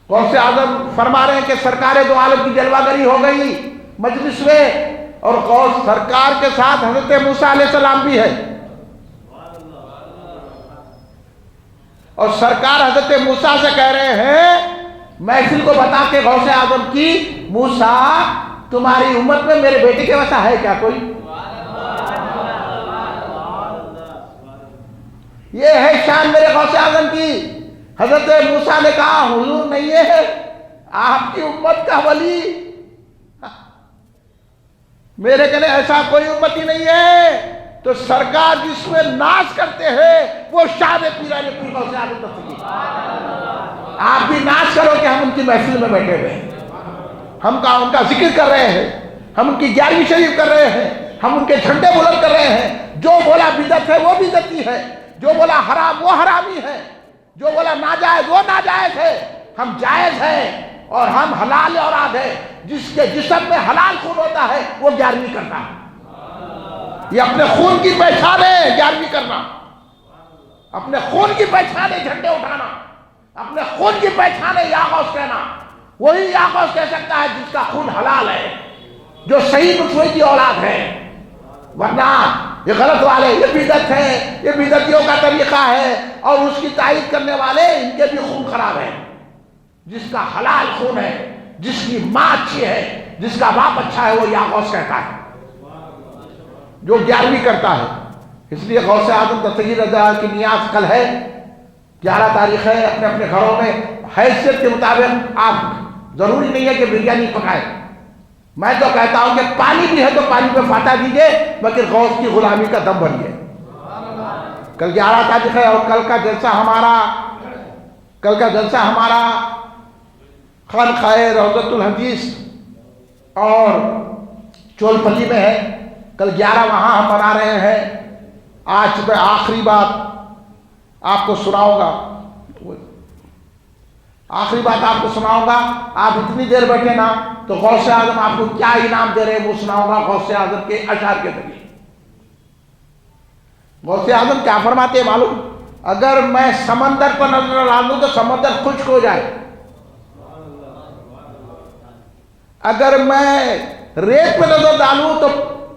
غوث اعظم فرما رہے ہیں کہ سرکار دو عالم کی جلوہ گری ہو گئی مجلس میں، اور غوث سرکار کے ساتھ حضرت موسیٰ علیہ السلام بھی ہے. اور سرکار حضرت موسیٰ سے کہہ رہے ہیں محفل کو بتا کے غوث اعظم کی، موسیٰ تمہاری امت میں میرے بیٹے کے ویسا ہے کیا کوئی؟ یہ ہے شان میرے غوث اعظم کی. حضرت موسیٰ نے کہا حضور نہیں ہے آپ کی امت کا ولی، میرے کہنے ایسا کوئی امت ہی نہیں ہے. تو سرکار جس میں ناز کرتے ہیں وہ شان پیران پیر غوث اعظم تفصیلی. آپ بھی ناز کرو کہ ہم ان کی محفل میں بیٹھے ہوئے ہیں، ہم ان کا ذکر کر رہے ہیں، ہم ان کی 11ویں شریف کر رہے ہیں، ہم ان کے جھنڈے بلند کر رہے ہیں. جو بولا بدعت ہے وہ بدعتی ہے، جو بولا حرام وہ حرامی ہے، جو بولا ناجائز وہ ناجائز ہے. ہم جائز ہیں اور ہم حلال اولاد ہے. جس کے جسم میں حلال خون ہوتا ہے وہ 11ویں کرتا ہے. یہ اپنے خون کی پہچان ہے 11ویں کرنا، اپنے خون کی پہچان ہے جھنڈے اٹھانا، اپنے خون کی پہچان ہے یا غوث کہنا. وہی یا غوث کہہ سکتا ہے جس کا خون حلال ہے، جو صحیح نسخے کی اولاد ہے. ورنہ یہ غلط والے، یہ بدعت ہے، یہ بدعتیوں کا طریقہ ہے، اور اس کی تائید کرنے والے ان کے بھی خون خراب ہے. جس کا حلال خون ہے، جس کی ماں اچھی ہے، جس کا باپ اچھا ہے، وہ یا غوث کہتا ہے، جو 11ویں کرتا ہے. اس لیے غوث اعظم تصغیر رضا کی نیاز کل ہے، 11 تاریخ ہے. اپنے اپنے گھروں میں حیثیت کے مطابق، آپ ضروری نہیں ہے کہ بریانی پکائے، میں تو کہتا ہوں کہ پانی بھی ہے تو پانی پہ فاتحہ دیجئے، مگر غوث کی غلامی کا دم بھریے۔ کل 11 تاریخ ہے اور کل کا جلسہ ہمارا خانقاہ روضۃ الحدیث اور چول پلی میں ہے۔ کل 11 وہاں ہم منا رہے ہیں۔ آج میں آخری بات آپ کو سناؤں گا، آپ اتنی دیر بیٹھے نا تو غوث اعظم آپ کو کیا انعام دے رہے ہیں وہ سناؤں گا غوث اعظم کے اشعار کے ذریعے۔ غوث اعظم کیا فرماتے ہیں معلوم؟ اگر میں سمندر پر نظر ڈالوں تو سمندر خشک ہو جائے، اگر میں ریت پہ نظر ڈالوں تو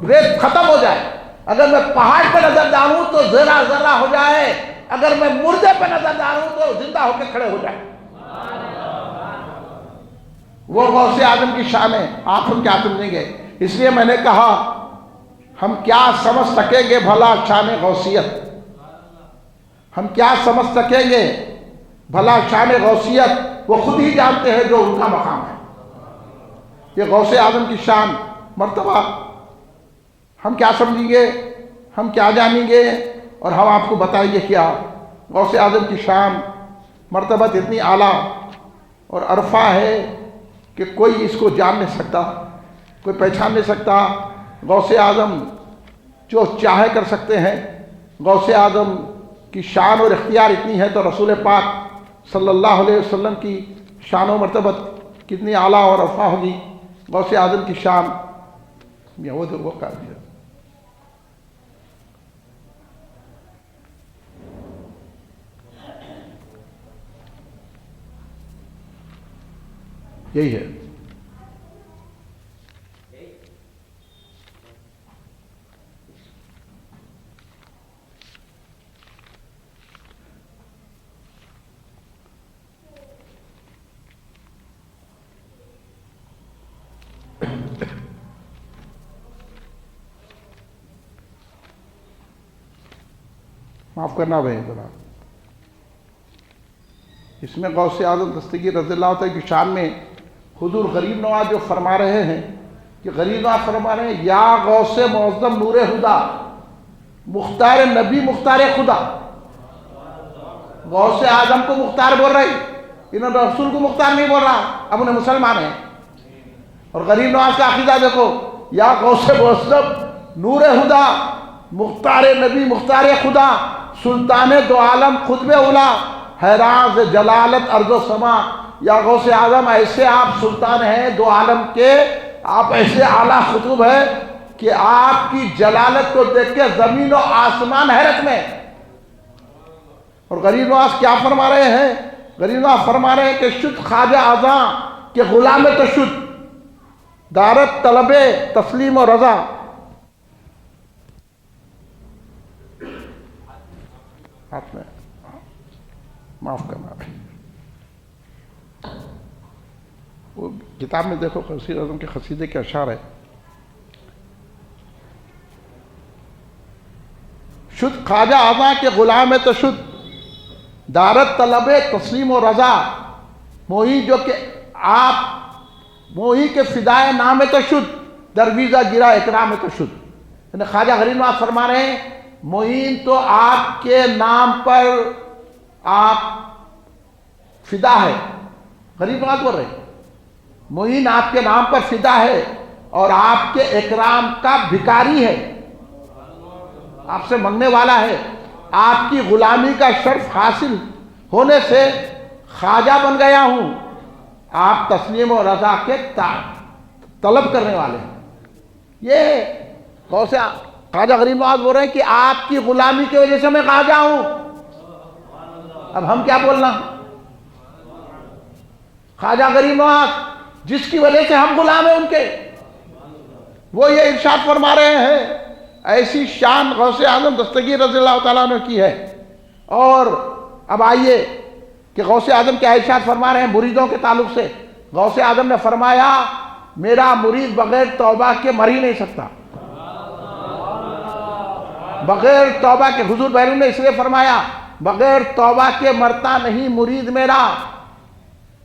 ریت ختم ہو جائے، اگر میں پہاڑ پہ نظر ڈالوں تو ذرہ ذرہ ہو جائے، اگر میں مردے پہ نظر ڈالوں تو زندہ ہو کے کھڑے ہو جائے۔ وہ غوث اعظم کی شان ہے، آپ ہم کیا سمجھیں گے؟ اس لیے میں نے کہا ہم کیا سمجھ سکیں گے بھلا شان غوثیت، ہم کیا سمجھ سکیں گے بھلا شان غوثیت، وہ خود ہی جانتے ہیں جو ان کا مقام ہے۔ یہ غوث اعظم کی شان مرتبہ ہم کیا سمجھیں گے، ہم کیا جانیں گے، اور ہم آپ کو بتائیں گے کیا۔ غوث اعظم کی شان مرتبہ اتنی اعلیٰ اور عرفہ ہے کہ کوئی اس کو جان نہیں سکتا، کوئی پہچان نہیں سکتا۔ غوث اعظم جو چاہے کر سکتے ہیں۔ غوث اعظم کی شان اور اختیار اتنی ہے تو رسول پاک صلی اللہ علیہ وسلم کی شان و مرتبت کتنی اعلیٰ اور عرفہ ہوگی۔ غوث اعظم کی شان وہ کر دیا۔ یہی ہے۔ معاف کرنا بھائی ذرا، اس میں غوث اعظم دستگیر رضی اللہ تعالیٰ کی شان میں حضور غریب نواز جو فرما رہے ہیں کہ غریب نواز فرما رہے ہیں یا غوث معظم نور خدا مختار نبی مختار خدا۔ غوث اعظم کو مختار بول رہے، انہوں نے رسول کو مختار نہیں بول رہا، اب انہیں مسلمان ہیں۔ اور غریب نواز کا عقیدہ دیکھو، یا غوث معظم نور خدا مختار نبی مختار خدا سلطان دو عالم خطب اولا حیران سے جلالت ارض و سما۔ یا غوث اعظم ایسے آپ سلطان ہیں دو عالم کے، آپ ایسے اعلیٰ خطب ہیں کہ آپ کی جلالت کو دیکھ کے زمین و آسمان حیرت میں۔ اور غریب نواز کیا فرما رہے ہیں؟ غریب نواز فرما رہے ہیں کہ شد خواجہ اعظاں کہ غلام تشد دارت طلب تسلیم و رضا۔ آپ نے معاف کرنا ہے، وہ کتاب میں دیکھو غوث اعظم کے قصیدے کے اشعار ہے۔ شد خواجہ اعظاں کے غلام تشد دارت طلب تسلیم و رضا، موہی جو کہ آپ موہی کے فدائے نام تشد درویزہ گرا اکرام تشد۔ یعنی خواجہ غریب نواز فرما رہے ہیں معین تو آپ کے نام پر آپ فدا ہے، غریب نواز بول رہے ہیں معین آپ کے نام پر فدا ہے اور آپ کے اکرام کا بھکاری ہے، آپ سے منگنے والا ہے۔ آپ کی غلامی کا شرف حاصل ہونے سے خواجہ بن گیا ہوں، آپ تسلیم و رضا کے طلب کرنے والے ہیں۔ یہ خواجہ غریب نواز بول رہے ہیں کہ آپ کی غلامی کی وجہ سے میں خواجہ ہوں۔ اب ہم کیا بولنا؟ خواجہ غریب نواز جس کی وجہ سے ہم غلام ہیں ان کے، وہ یہ ارشاد فرما رہے ہیں۔ ایسی شان غوث اعظم دستگیر رضی اللہ تعالیٰ عنہ کی ہے۔ اور اب آئیے کہ غوث اعظم کیا ارشاد فرما رہے ہیں مریدوں کے تعلق سے۔ غوث اعظم نے فرمایا میرا مرید بغیر توبہ کے مر ہی نہیں سکتا، بغیر توبہ کے۔ حضور بیرون نے اس لیے فرمایا بغیر توبہ کے مرتا نہیں مرید میرا۔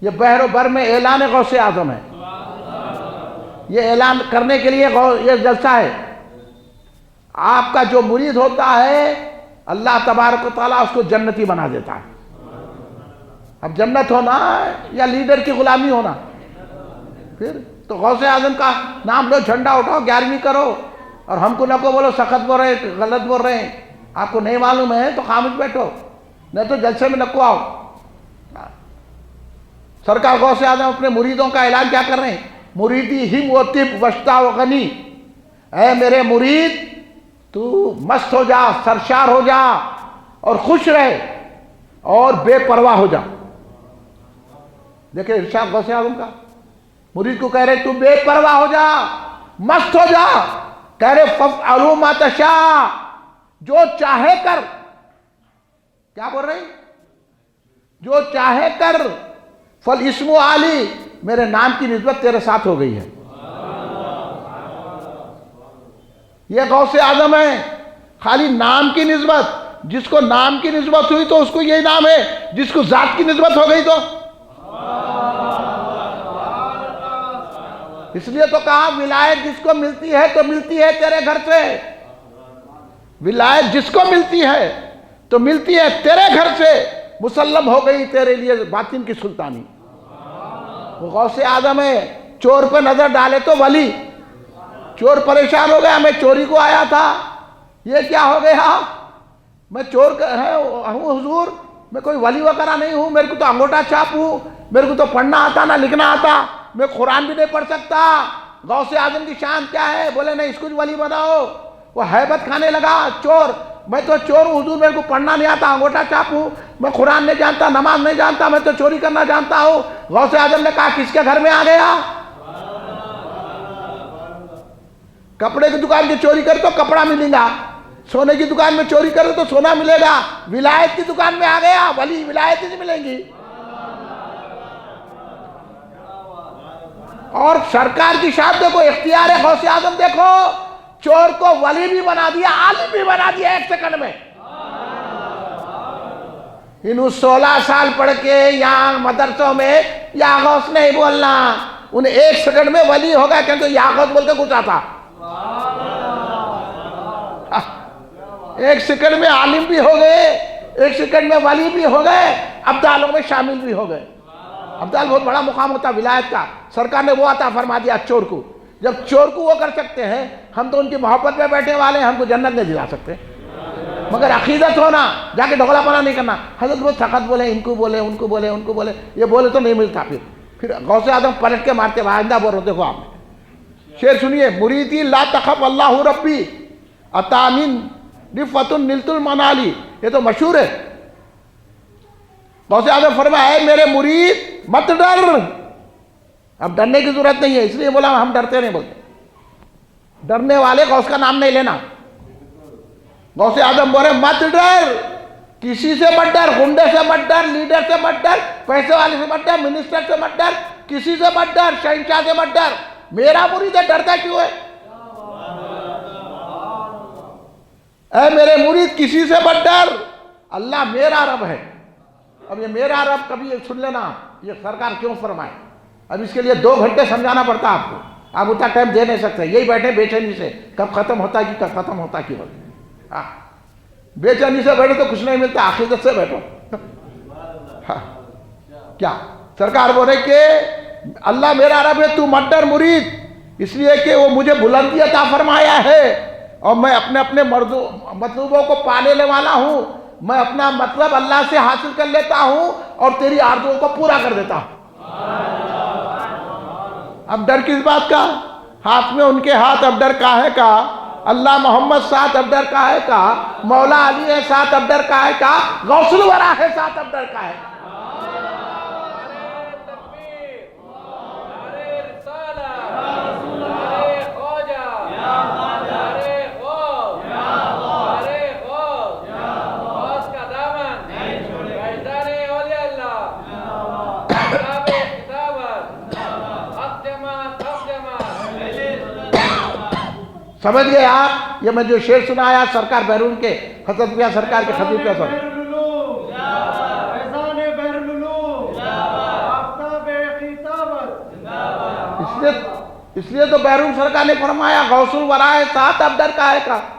یہ بحر و بر میں اعلان غوث اعظم ہے، یہ اعلان کرنے کے لیے یہ جلسہ ہے. آپ کا جو مرید ہوتا ہے اللہ تبارک و تعالیٰ اس کو جنتی بنا دیتا ہے. اب جنت ہونا یا لیڈر کی غلامی ہونا؟ پھر تو غوث اعظم کا نام لو، جھنڈا اٹھاؤ، 11ویں کرو، اور ہم کو نہ کو بولو سخت بول رہے ہیں، غلط بول رہے ہیں. آپ کو نہیں معلوم ہے تو خاموش بیٹھو، نہیں تو جلسے میں نکو آؤ. سرکار غوث اعظم اپنے مریدوں کا اعلان کیا کر رہے ہیں؟ مریدی ہم و طب وشتا و غنی، اے میرے مرید تو مست ہو جا، سرشار ہو جا اور خوش رہے اور بے پرواہ ہو جا. دیکھیں ارشاد غوث اعظم کا، مرید کو کہہ رہے تو بے پرواہ ہو جا، مست ہو جا. کہہ رہے فَافْعَلُوا مَا تَشَاءُ، جو چاہے کر. کیا بول رہے ہیں؟ جو چاہے کر. فَالْإِسْمُ عَلِي، میرے نام کی نسبت تیرے ساتھ ہو گئی ہے. یہ غوث اعظم ہے. خالی نام کی نسبت، جس کو نام کی نسبت ہوئی تو اس کو یہی نام ہے، جس کو ذات کی نسبت ہو گئی تو. اس لیے تو کہا ولایت جس کو ملتی ہے تو ملتی ہے تیرے گھر سے. ولایت جس کو ملتی ہے تو ملتی ہے تیرے گھر سے، مسلم ہو گئی تیرے لیے باطن کی سلطانی. وہ غوث اعظم ہے. چور پہ نظر ڈالے تو ولی. چور پریشان ہو گیا، میں چوری کو آیا تھا، یہ کیا ہو گیا؟ میں چور ہوں حضور، میں کوئی ولی وغیرہ نہیں ہوں، میرے کو تو انگوٹھا چھاپ ہوں، میرے کو تو پڑھنا آتا نہ لکھنا آتا، میں قرآن بھی نہیں پڑھ سکتا. غوث اعظم کی شان کیا ہے؟ بولے نہیں اس کو ولی بناؤ. وہ ہیبت کھانے لگا. چور، میں تو چور ہوں حضور، میرے کو پڑھنا نہیں آتا، انگوٹھا چھاپ ہوں، میں قرآن نہیں جانتا، نماز نہیں جانتا، میں تو چوری کرنا جانتا ہوں. غوث اعظم نے کہا کس کے گھر میں آ گیا؟ کپڑے کی دکان کی چوری کر تو کپڑا ملے گا، سونے کی دکان میں چوری کرے تو سونا ملے گا. ولایت کی دکان میں آ گیا، ولی ولایت ہی ملیں گی. اور سرکار کی شان دیکھو، اختیار غوث اعظم دیکھو، چور کو ولی بھی بنا دیا، عالم بھی بنا دیا 1 سیکنڈ میں. انہوں 16 سال پڑھ کے یہاں مدرسوں میں یا غوث نہیں بولنا، انہیں 1 سیکنڈ میں ولی ہوگا، کیونکہ یا غوث بول کے گھسا تھا. 1 سیکنڈ میں عالم بھی ہو گئے، 1 سیکنڈ میں ولی بھی ہو گئے، ابدالوں میں شامل بھی ہو گئے. ابدال بہت بڑا مقام ہوتا ولایت کا. سرکار نے وہ عطا فرما دیا چور کو. جب چور کو وہ کر سکتے ہیں، ہم تو ان کی محبت میں بیٹھے والے ہیں، ہم کو جنت نہیں دلا سکتے. مگر عقیدت ہونا، جا کے ڈھولا پنا نہیں کرنا. حضرت بہت سخت بولے، ان کو بولے، ان کو بولے، ان کو بولے، یہ بولے تو نہیں ملتا. پھر غوث اعظم پلٹ کے مارتے، آئندہ بول رہے. دیکھو آپ شعر سنیے، مریدی لا تخف اللہ ربی اتامن رفت نلت المنالی. یہ تو مشہور ہے. غوث اعظم فرمایا اے میرے مرید مت ڈر. اب ڈرنے کی ضرورت نہیں ہے، اس لیے بولا ہم ڈرتے نہیں بولتے. ڈرنے والے غوث کا نام نہیں لینا. غوث اعظم بولے مت ڈر، کسی سے مت ڈر، غنڈے سے مت ڈر، لیڈر سے مت ڈر، پیسے والے سے مت ڈر، منسٹر سے مت ڈر، کسی سے مت ڈر، شہنشاہ سے مت ڈر. میرا مرید ہے، ڈرتا کیوں ہے؟ اے میرے مرید کسی سے مت ڈر، اللہ میرا رب ہے. اب یہ میرا رب کبھی سن لینا، یہ سرکار کیوں فرمائے. اب اس کے لیے 2 گھنٹے سمجھانا پڑتا آپ کو، آپ اتنا ٹائم دے نہیں سکتے. یہی بیٹھے بے چینی سے، کب ختم ہوتا کہ کب ختم ہوتا کہ بے چینی سے بیٹھو تو کچھ نہیں ملتا، عقیدت سے بیٹھو. کیا سرکار بول رہے کہ اللہ میرا رب ہے، تو مت ڈر مرید، اس لیے کہ وہ مجھے بلندی عطا فرمایا ہے اور میں اپنے مطلوبوں کو پا لینے والا ہوں. میں اپنا مطلب اللہ سے حاصل کر لیتا ہوں اور تیری آرزوؤں کو پورا کر دیتا ہوں. اب ڈر کس بات کا؟ ہاتھ میں ان کے ہاتھ، اب ڈر کاہے کا؟ اللہ محمد ساتھ، اب ڈر کاہے کا؟ مولا علی ہے ساتھ، اب ڈر کاہے کا؟ غوث الورا ہے ساتھ، اب ڈر کاہے کا؟ سمجھ گئے آپ؟ یہ میں جو شعر سنایا سرکار بیرون کے حضرت پیا سرکار کے خطیب کا سن. اس لیے تو بیرون سرکار نے فرمایا غوث الورا ہے ساتھ اب ڈر کا ہے کا